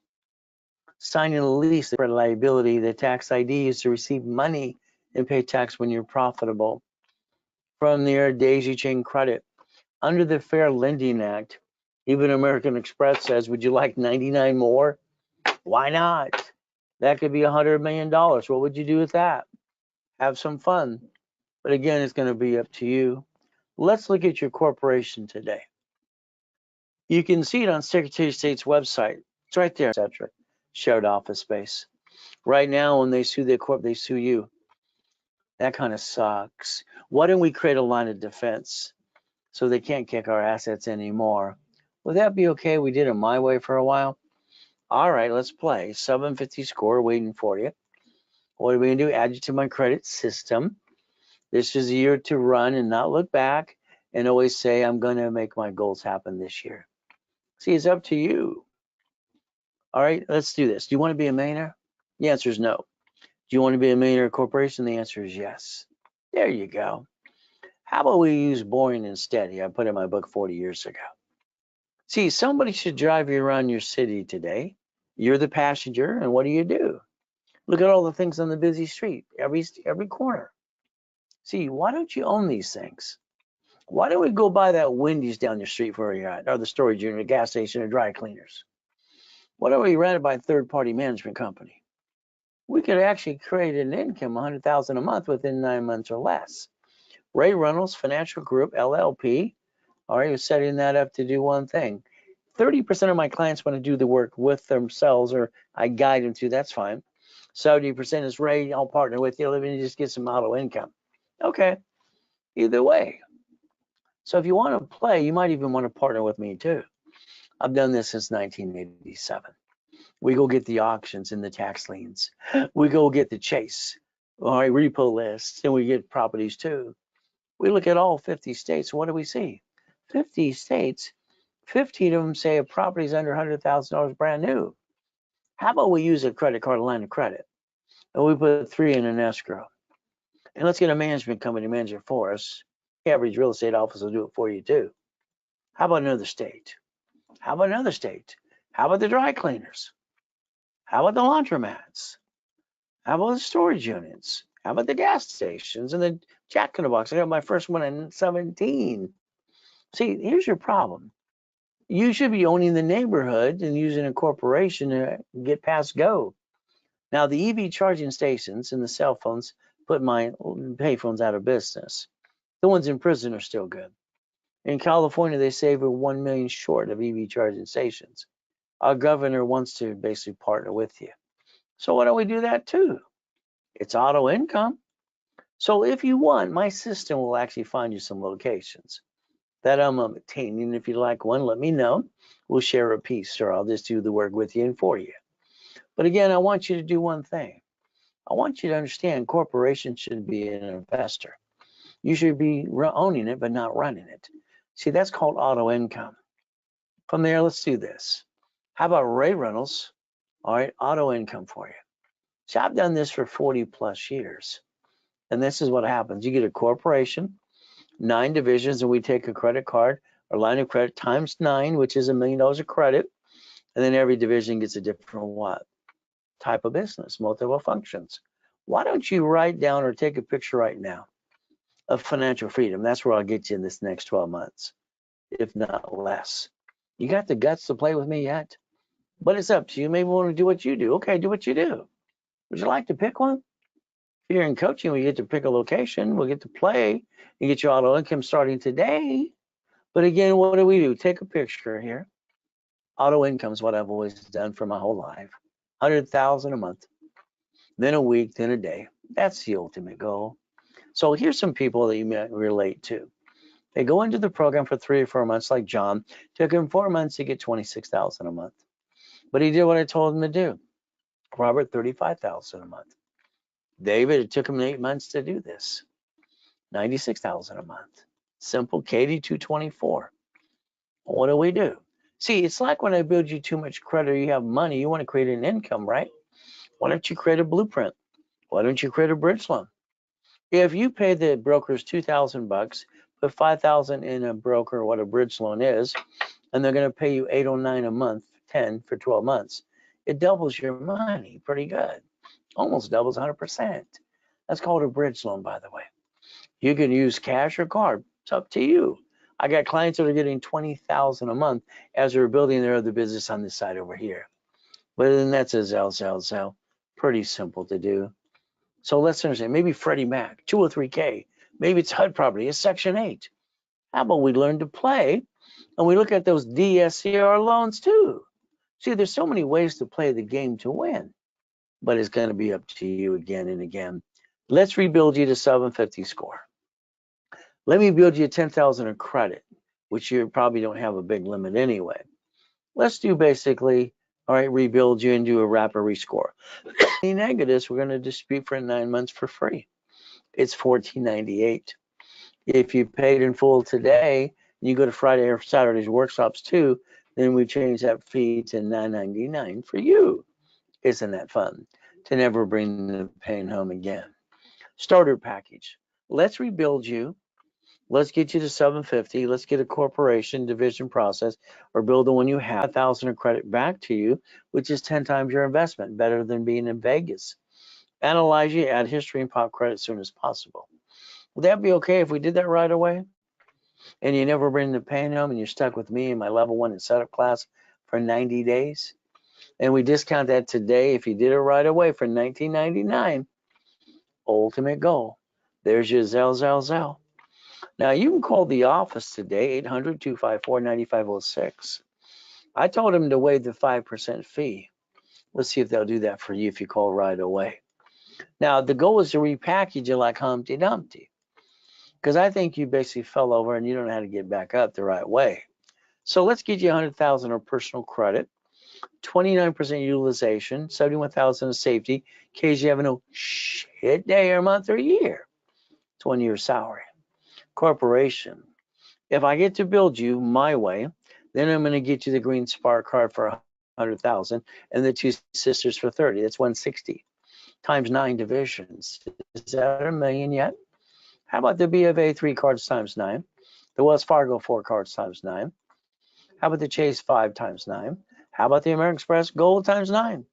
Signing a lease for liability, the tax ID is to receive money and pay tax when you're profitable. From there, daisy chain credit. Under the Fair Lending Act, even American Express says, would you like 99 more? Why not? That could be $100 million. What would you do with that? Have some fun. But again, it's going to be up to you. Let's look at your corporation today. You can see it on Secretary of State's website. It's right there, etc. Shared office space. Right now, when they sue their corp, they sue you. That kind of sucks. Why don't we create a line of defense so they can't kick our assets anymore? Would that be okay? We did it my way for a while. All right, let's play. 750 score waiting for you. What are we going to do? Add you to my credit system. This is a year to run and not look back and always say, I'm going to make my goals happen this year. See, it's up to you. All right, let's do this. Do you want to be a millionaire? The answer is no. Do you want to be a millionaire corporation? The answer is yes. There you go. How about we use boring and steady? I put in my book 40 years ago. See, somebody should drive you around your city today. You're the passenger, and what do? Look at all the things on the busy street, every corner. See, why don't you own these things? Why don't we go buy that Wendy's down the street where you're at, or the storage unit, a gas station, or dry cleaners? Why don't we rent it by a third-party management company? We could actually create an income, $100,000 a month within 9 months or less. Ray Reynolds Financial Group, LLP, all right, was setting that up to do one thing. 30% of my clients want to do the work with themselves, or I guide them to, that's fine. 70% is Ray, I'll partner with you, let me just get some auto income. Okay, either way. So if you want to play, you might even want to partner with me too. I've done this since 1987. We go get the auctions and the tax liens. We go get the chase, all right, repo lists, and we get properties too. We look at all 50 states. What do we see? 50 states, 15 of them say a property is under $100,000 brand new. How about we use a credit card line of credit? And we put 3 in an escrow. And let's get a management company to manage it for us. The average real estate office will do it for you too. How about another state? How about another state? How about the dry cleaners? How about the laundromats? How about the storage units? How about the gas stations and the Jack in the Box? I got my first one in 17. See, here's your problem. You should be owning the neighborhood and using a corporation to get past go. Now, the EV charging stations and the cell phones put my payphones out of business. The ones in prison are still good. In California, they say we're 1 million short of EV charging stations. Our governor wants to basically partner with you. So why don't we do that too? It's auto income. So if you want, my system will actually find you some locations that I'm obtaining. If you like one, let me know. We'll share a piece, or I'll just do the work with you and for you. But again, I want you to do one thing. I want you to understand corporations should be an investor. You should be owning it, but not running it. See, that's called auto income. From there, let's do this. How about Ray Reynolds? All right, auto income for you. So I've done this for 40 plus years. And this is what happens. You get a corporation, 9 divisions, and we take a credit card or line of credit times 9, which is $1 million of credit. And then every division gets a different what? Type of business, multiple functions. Why don't you write down or take a picture right now of financial freedom? That's where I'll get you in this next 12 months, if not less. You got the guts to play with me yet? But it's up to you. Maybe want to do what you do. Okay, do what you do. Would you like to pick one? If you're in coaching, we get to pick a location. We'll get to play and get your auto income starting today. But again, what do? Take a picture here. Auto income is what I've always done for my whole life. 100,000 a month, then a week, then a day. That's the ultimate goal. So here's some people that you might relate to. They go into the program for 3 or 4 months, like John. Took him 4 months to get 26,000 a month. But he did what I told him to do. Robert, 35,000 a month. David, it took him 8 months to do this. 96,000 a month. Simple. Katie, 224. What do? See, it's like when I build you too much credit, or you have money, you want to create an income, right? Why don't you create a blueprint? Why don't you create a bridge loan? If you pay the brokers $2,000, put 5,000 in a broker, what a bridge loan is, and they're going to pay you 809 a month, 10 for 12 months. It doubles your money pretty good. Almost doubles 100%. That's called a bridge loan, by the way. You can use cash or card. It's up to you. I got clients that are getting 20,000 a month as they're building their other business on this side over here. But then that's a Zell. Pretty simple to do. So let's understand, maybe Freddie Mac, 203K. Maybe it's HUD property, it's Section 8. How about we learn to play and we look at those DSCR loans too? See, there's so many ways to play the game to win, but it's going to be up to you again and again. Let's rebuild you to 750 score. Let me build you 10,000 of credit, which you probably don't have a big limit anyway. Let's do basically, all right, rebuild you and do a rapid rescore. Any negatives, we're going to dispute for 9 months for free. It's $14.98. If you paid in full today, and you go to Friday or Saturday's workshops too, then we change that fee to $9.99 for you. Isn't that fun? To never bring the pain home again. Starter package. Let's rebuild you. Let's get you to 750. Let's get a corporation division process or build the one you have, 1,000 of credit back to you, which is 10 times your investment, better than being in Vegas. Analyze you, add history, and pop credit as soon as possible. Would that be okay if we did that right away? And you never bring the pain home and you're stuck with me in my level 1 and setup class for 90 days? And we discount that today if you did it right away for $19.99. Ultimate goal. There's your Zell. Now, you can call the office today, 800-254-9506. I told them to waive the 5% fee. Let's see if they'll do that for you if you call right away. Now, the goal is to repackage you like Humpty Dumpty, because I think you basically fell over and you don't know how to get back up the right way. So let's get you 100,000 of personal credit, 29% utilization, 71,000 of safety, in case you have no shit day or month or year. 20-year salary. Corporation. If I get to build you my way, then I'm going to get you the green spark card for 100,000 and the two sisters for 30. That's 160 times 9 divisions. Is that $1 million yet? How about the BFA 3 cards times 9? The Wells Fargo 4 cards times 9? How about the Chase 5 times 9? How about the American Express Gold times 9?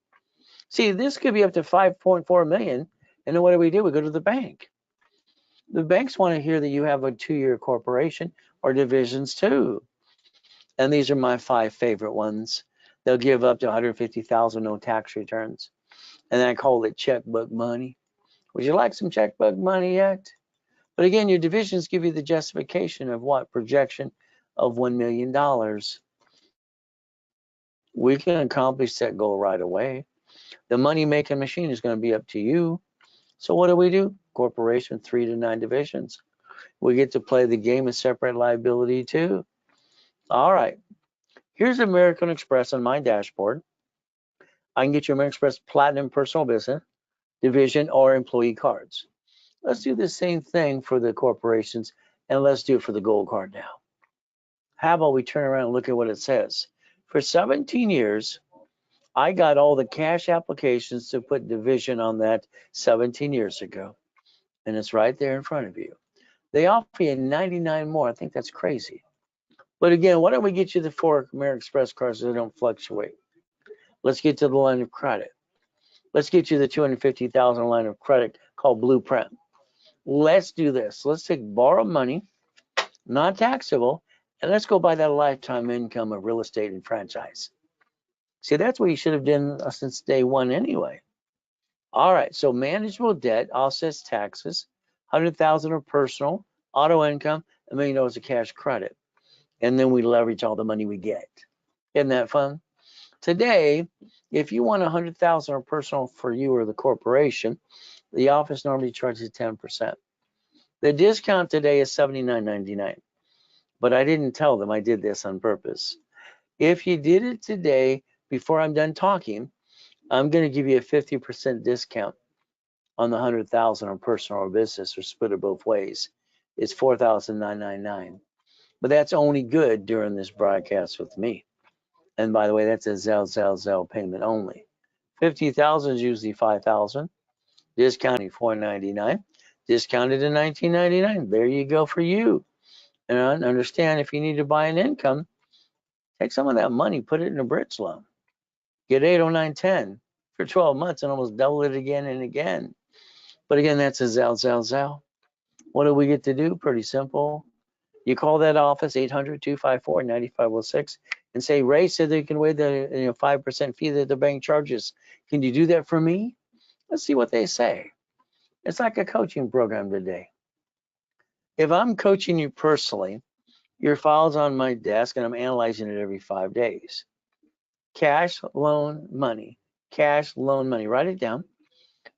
See, this could be up to 5.4 million. And then what do? We go to the bank. The banks want to hear that you have a 2-year corporation or divisions too. And these are my 5 favorite ones. They'll give up to 150,000 no tax returns. And I call it checkbook money. Would you like some checkbook money yet? But again, your divisions give you the justification of what? Projection of $1 million. We can accomplish that goal right away. The money-making machine is going to be up to you. So what do? Corporation, 3 to 9 divisions. We get to play the game of separate liability too. All right. Here's American Express on my dashboard. I can get you American Express Platinum Personal Business, Division, or Employee cards. Let's do the same thing for the corporations, and let's do it for the gold card now. How about we turn around and look at what it says? For 17 years, I got all the cash applications to put division on that 17 years ago. And it's right there in front of you. They offer you 99 more. I think that's crazy. But again, why don't we get you the 4 American Express cards so they don't fluctuate? Let's get to the line of credit. Let's get you the 250,000 line of credit called Blueprint. Let's do this. Let's take borrowed money, not taxable, and let's go buy that lifetime income of real estate and franchise. See, that's what you should have done since day one anyway. All right, so manageable debt offsets taxes, 100,000 of personal, auto income, $1 million of cash credit. And then we leverage all the money we get. Isn't that fun? Today, if you want 100,000 of personal for you or the corporation, the office normally charges 10%. The discount today is $79.99. But I didn't tell them I did this on purpose. If you did it today, before I'm done talking, I'm going to give you a 50% discount on the 100,000 on personal or business, or split it both ways. It's $4,999. But that's only good during this broadcast with me. And by the way, that's a Zelle payment only. 50,000 is usually 5,000. Discounting $499. Discounted to $19.99. There you go for you. And understand, if you need to buy an income, take some of that money, put it in a bridge loan. Get 80910 for 12 months and almost double it again and again. But again, that's a Zelle. What do we get to do? Pretty simple. You call that office, 800-254-9506, and say, Ray said they can waive the 5% fee that the bank charges. Can you do that for me? Let's see what they say. It's like a coaching program today. If I'm coaching you personally, your file's on my desk and I'm analyzing it every 5 days. Cash, loan, money. Cash, loan, money. Write it down.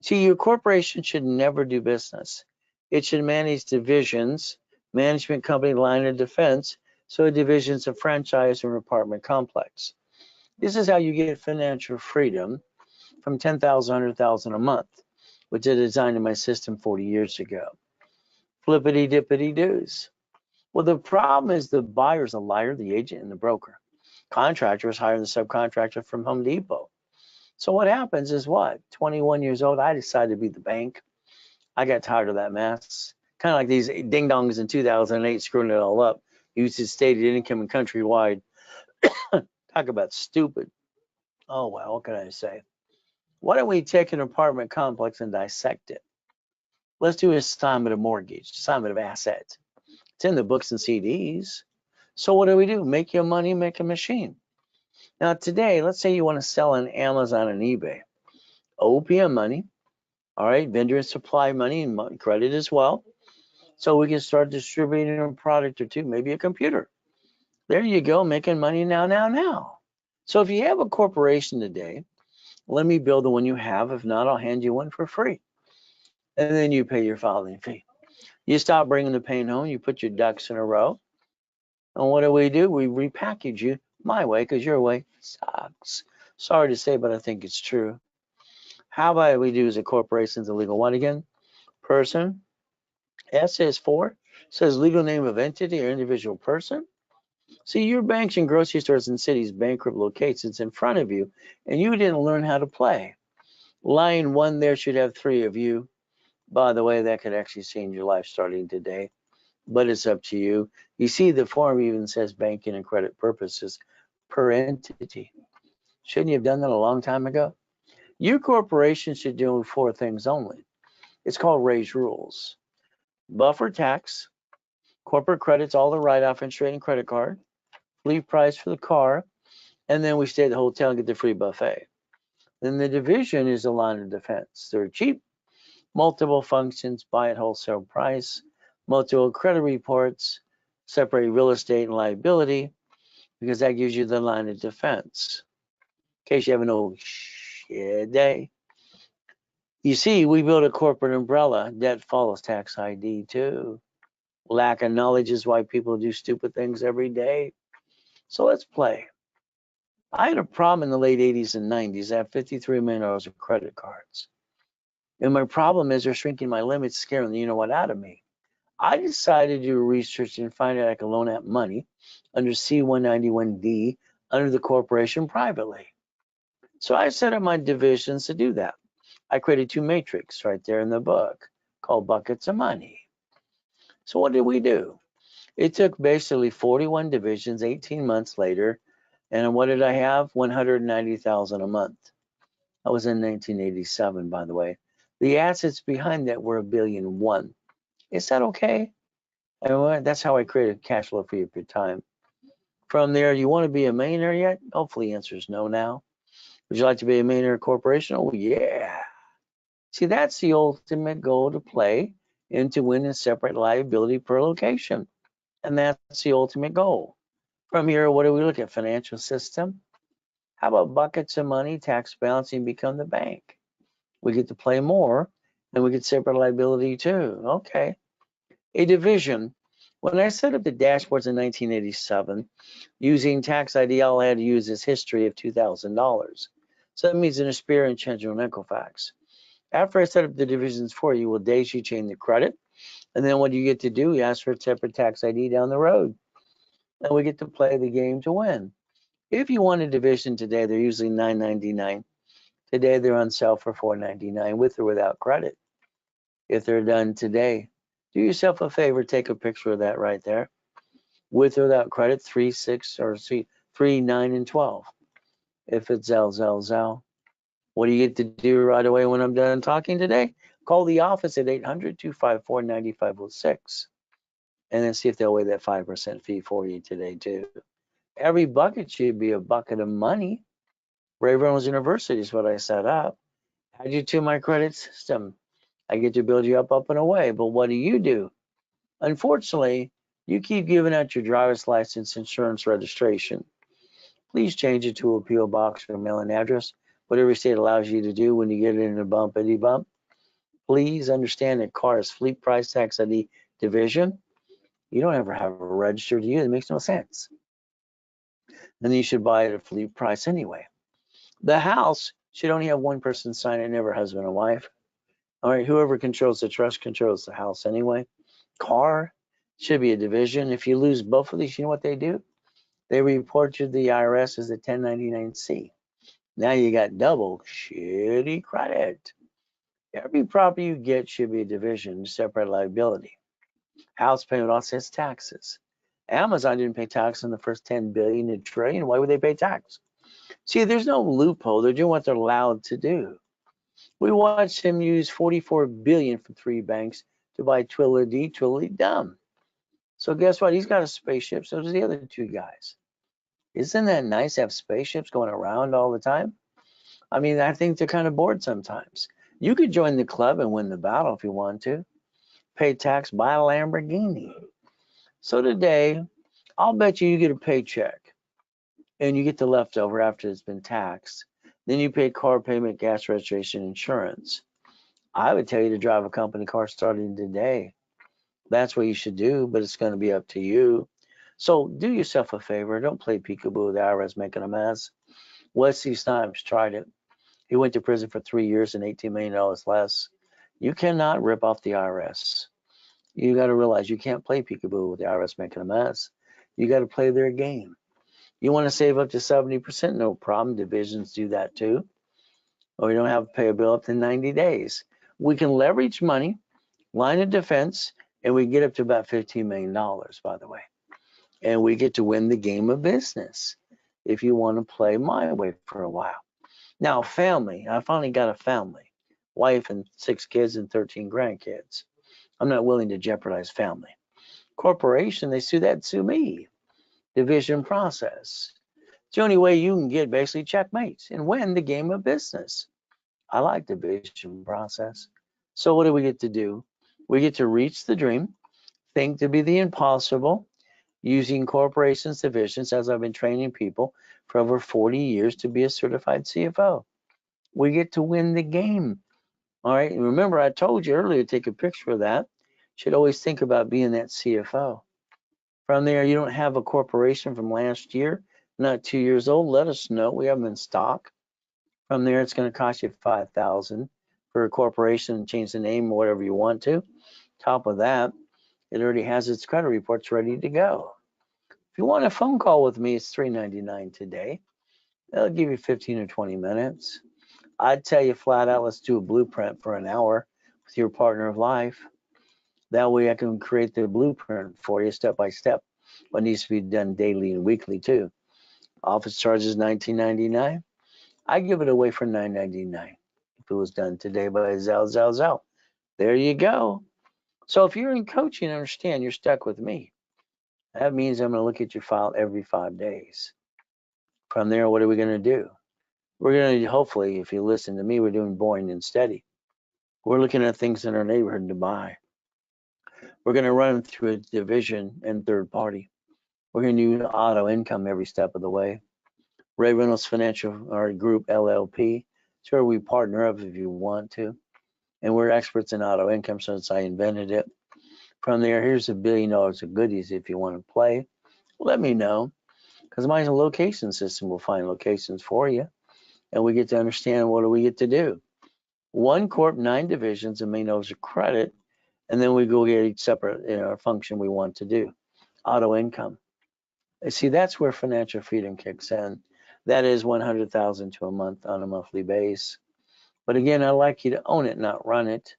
See, your corporation should never do business. It should manage divisions, management company, line of defense, so divisions of franchise or apartment complex. This is how you get financial freedom from 10,000, 100,000 a month, which I designed in my system 40 years ago. Flippity dippity doos. Well, the problem is the buyer's a liar, the agent, and the broker. Contractor is hiring the subcontractor from Home Depot. So what happens is what? 21 years old, I decided to be the bank. I got tired of that mess. Kind of like these ding-dongs in 2008 screwing it all up. Used to stated income and countrywide. Talk about stupid. Oh, well, what can I say? Why don't we take an apartment complex and dissect it? Let's do assignment of mortgage, assignment of assets. It's in the books and CDs. So what do? Make your money, make a machine. Now today, let's say you want to sell on Amazon and eBay. OPM money, all right, vendor and supply money and credit as well. So we can start distributing a product or two, maybe a computer. There you go, making money now. So if you have a corporation today, let me build the one you have. If not, I'll hand you one for free. And then you pay your filing fee. You stop bringing the pain home, you put your ducks in a row. And what do? We repackage you my way, because your way sucks. Sorry to say, but I think it's true. How about we do as a corporation's a legal what again? Person. S is for, says legal name of entity or individual person. See, your banks and grocery stores and cities bankrupt locations in front of you, and you didn't learn how to play. Line 1 there should have 3 of you. By the way, that could actually change your life starting today, but it's up to you. You see, the form even says banking and credit purposes per entity. Shouldn't you have done that a long time ago? Your corporation should do 4 things only. It's called raise rules. Buffer tax, corporate credits, all the write-off interest rate and credit card, leave price for the car, and then we stay at the hotel and get the free buffet. Then the division is a line of defense. They're cheap, multiple functions, buy at wholesale price, multiple credit reports, separate real estate and liability, because that gives you the line of defense. In case you have an old shit day. You see, we build a corporate umbrella. Debt follows tax ID too. Lack of knowledge is why people do stupid things every day. So let's play. I had a problem in the late 80s and 90s. I have $53 million of credit cards. And my problem is they're shrinking my limits, scaring the you-know-what out of me. I decided to do research and find out I could loan out money under C-191D under the corporation privately. So I set up my divisions to do that. I created 2 matrices right there in the book called buckets of money. So what did we do? It took basically 41 divisions, 18 months later, And what did I have? 190,000 a month. That was in 1987, by the way. The assets behind that were $1.1 billion. Is that okay? And that's how I created cash flow for you per time. From there, you want to be a millionaire yet? Hopefully, the answer is no now. Would you like to be a millionaire corporation? Oh, yeah. See, that's the ultimate goal, to play and to win and separate liability per location. And that's the ultimate goal. From here, what do we look at? Financial system. How about buckets of money, tax balancing, become the bank? We get to play more, and we get separate liability too. Okay. A division. When I set up the dashboards in 1987, using tax ID, all I had to use is history of $2,000. So that means an experience change on Equifax. After I set up the divisions for you, will daisy chain the credit. And then what you get to do, you ask for a separate tax ID down the road. And we get to play the game to win. If you want a division today, they're usually $9.99. Today, they're on sale for $4.99 with or without credit. If they're done today, do yourself a favor, take a picture of that right there. With or without credit, 3, 6, or 3, 9, and 12. If it's Zell. What do you get to do right away when I'm done talking today? Call the office at 800-254-9506 and then see if they'll waive that 5% fee for you today too. Every bucket should be a bucket of money. Brave Reynolds University is what I set up. Add you to my credit system. I get to build you up and away. But what do? Unfortunately, you keep giving out your driver's license, insurance, registration. Please change it to a P.O. box or mailing address, whatever state allows you to do when you get it in a bumpity bump. Please understand that car is fleet price tax ID division. You don't ever have a registered to you. It makes no sense. Then you should buy it at fleet price anyway. The house should only have one person sign it, never husband and wife. All right, whoever controls the trust controls the house anyway. Car should be a division. If you lose both of these, you know what they do? They report to the IRS as a 1099-C. Now you got double shitty credit. Every property you get should be a division, separate liability. House payment offsets taxes. Amazon didn't pay tax on the first 10 billion to trillion. Why would they pay tax? See, there's no loophole. They're doing what they're allowed to do. We watched him use 44 billion from 3 banks to buy Twilly dumb. So guess what? He's got a spaceship. So does the other 2 guys. Isn't that nice to have spaceships going around all the time? I mean, I think they're kind of bored sometimes. You could join the club and win the battle if you want to. Pay tax, buy a Lamborghini. So today, I'll bet you get a paycheck and you get the leftover after it's been taxed. Then you pay car payment, gas registration, insurance. I would tell you to drive a company car starting today. That's what you should do, but it's going to be up to you. So do yourself a favor. Don't play peekaboo with the IRS making a mess. Wesley Snipes tried it. He went to prison for 3 years and $18 million less. You cannot rip off the IRS. You got to realize you can't play peekaboo with the IRS making a mess. You got to play their game. You want to save up to 70%? No problem. Divisions do that too. Or you don't have to pay a bill up to 90 days. We can leverage money, line of defense, and we get up to about $15 million, by the way. And we get to win the game of business if you want to play my way for a while. Now, family. I finally got a family. Wife and 6 kids and 13 grandkids. I'm not willing to jeopardize family. Corporation, they sue me. Division process. It's the only way you can get basically checkmates and win the game of business. I like division process. So what do we get to do? We get to reach the dream, think to be the impossible, using corporations, divisions, as I've been training people for over 40 years to be a certified CFO. We get to win the game. All right. And remember, I told you earlier, take a picture of that. Should always think about being that CFO. From there, you don't have a corporation from last year, not 2 years old. Let us know. We have them in stock. From there, it's going to cost you $5,000 for a corporation. Change the name or whatever you want to. Top of that, it already has its credit reports ready to go. If you want a phone call with me, it's $3.99 today. That'll give you 15 or 20 minutes. I'd tell you flat out, let's do a blueprint for an hour with your partner of life. That way I can create the blueprint for you step by step, what needs to be done daily and weekly too. Office charges $19.99. I give it away for $9.99 if it was done today by Zell. There you go. So if you're in coaching, understand you're stuck with me. That means I'm going to look at your file every 5 days. From there, what are we going to do? We're going to, hopefully, if you listen to me, we're doing boring and steady. We're looking at things in our neighborhood to buy. We're going to run them through a division and third party. We're going to do auto income every step of the way. Ray Reynolds Financial or Group LLP. It's where we partner up if you want to. And we're experts in auto income since I invented it. From there, here's $1 billion of goodies if you want to play. Let me know, because my location system will find locations for you, and we get to understand what do we get to do. 1 corp, 9 divisions, and main notes of credit, and then we go get each separate function we want to do. Auto income. See, that's where financial freedom kicks in. That is $100,000 to a month on a monthly base. But again, I like you to own it, not run it.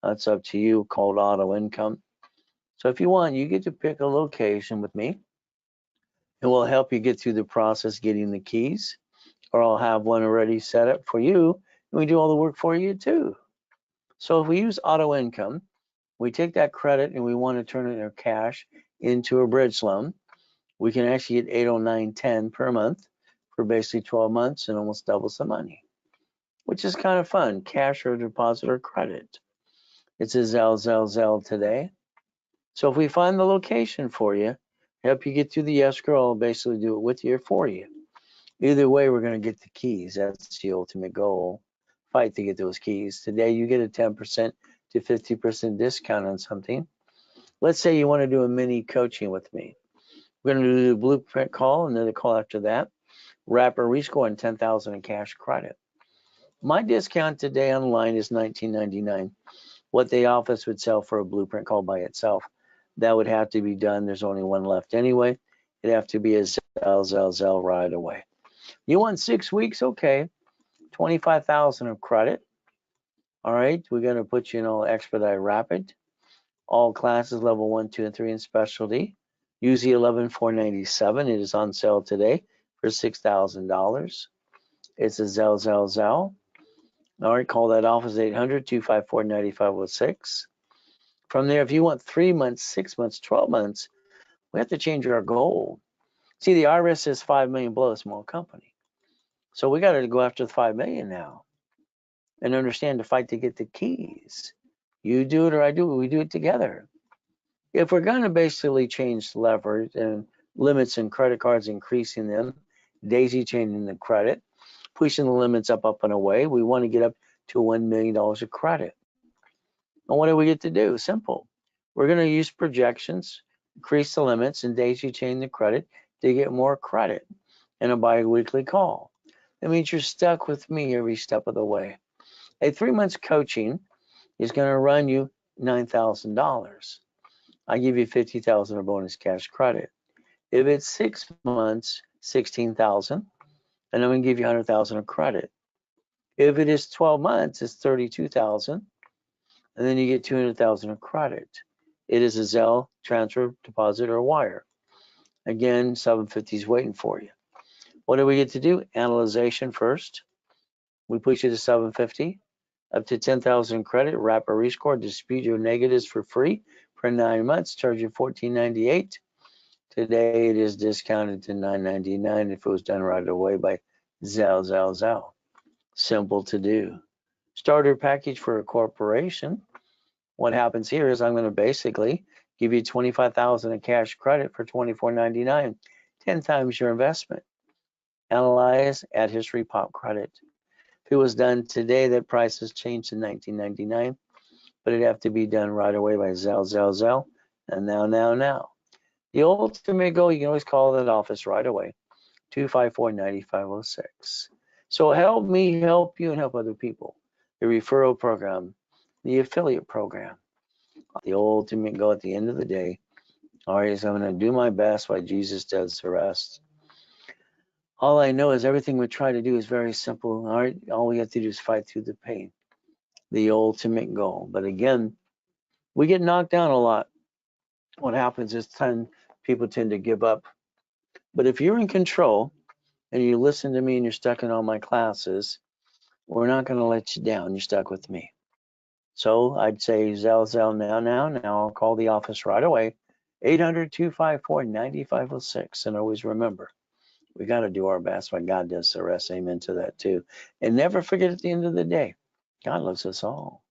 That's up to you, called auto income. So if you want, you get to pick a location with me, and we'll help you get through the process getting the keys, or I'll have one already set up for you, and we do all the work for you too. So if we use auto income, we take that credit and we want to turn it into cash into a bridge loan. We can actually get 809.10 per month for basically 12 months and almost doubles the money, which is kind of fun. Cash or deposit or credit. It's a Zell today. So if we find the location for you, help you get through the escrow, I'll basically do it with you or for you. Either way, we're going to get the keys. That's the ultimate goal. Fight to get those keys. Today, you get a 10% to 50% discount on something. Let's say you want to do a mini coaching with me. We're going to do the blueprint call, and then the call after that. Wrap or rescore and $10,000 in cash credit. My discount today online is $19.99. What the office would sell for a blueprint call by itself. That would have to be done. There's only one left anyway. It'd have to be a Zell right away. You want 6 weeks? Okay. $25,000 of credit. All right. We're going to put you in all expedite rapid. All classes level 1, 2, and 3 in specialty. Usually $11,497. It is on sale today for $6,000. It's a Zell. All right, call that office 800-254-9506. From there, if you want 3 months, 6 months, 12 months, we have to change our goal. See, the IRS says 5 million below a small company. So we got to go after the 5 million now and understand the fight to get the keys. You do it or I do it. We do it together. If we're going to basically change leverage and limits and credit cards, increasing them, daisy chaining the credit, pushing the limits up and away, we want to get up to $1 million of credit. And what do we get to do? Simple. We're going to use projections, increase the limits, and daisy chain the credit to get more credit in a bi-weekly call. That means you're stuck with me every step of the way. A 3 months coaching is going to run you $9,000. I give you $50,000 of bonus cash credit. If it's 6 months, $16,000, and I'm going to give you $100,000 of credit. If it is 12 months, it's $32,000, and then you get $200,000 of credit. It is a Zelle transfer, deposit, or wire. Again, 750 is waiting for you. What do we get to do? Analyzation first. We push you to 750, up to 10,000 credit, wrap or rescore, dispute your negatives for free for 9 months, charge you $14.98. Today it is discounted to $9.99 if it was done right away by Zell. Simple to do. Starter package for a corporation. What happens here is I'm going to basically give you $25,000 in cash credit for $24.99, 10 times your investment. Analyze, add history, pop credit. If it was done today, that price has changed to $19.99, but it'd have to be done right away by Zell. And now. The ultimate goal, you can always call that office right away, 254-9506. So help me help you and help other people. The referral program, the affiliate program. The ultimate goal at the end of the day, all right, is I'm going to do my best while Jesus does the rest. All I know is everything we try to do is very simple. All right, all we have to do is fight through the pain. The ultimate goal. But again, we get knocked down a lot. What happens is people tend to give up. But if you're in control, and you listen to me and you're stuck in all my classes, we're not going to let you down. You're stuck with me. So I'd say Zell now. I'll call the office right away. 800-254-9506. And always remember, we got to do our best, but God does the rest. Amen to that too. And never forget, at the end of the day, God loves us all.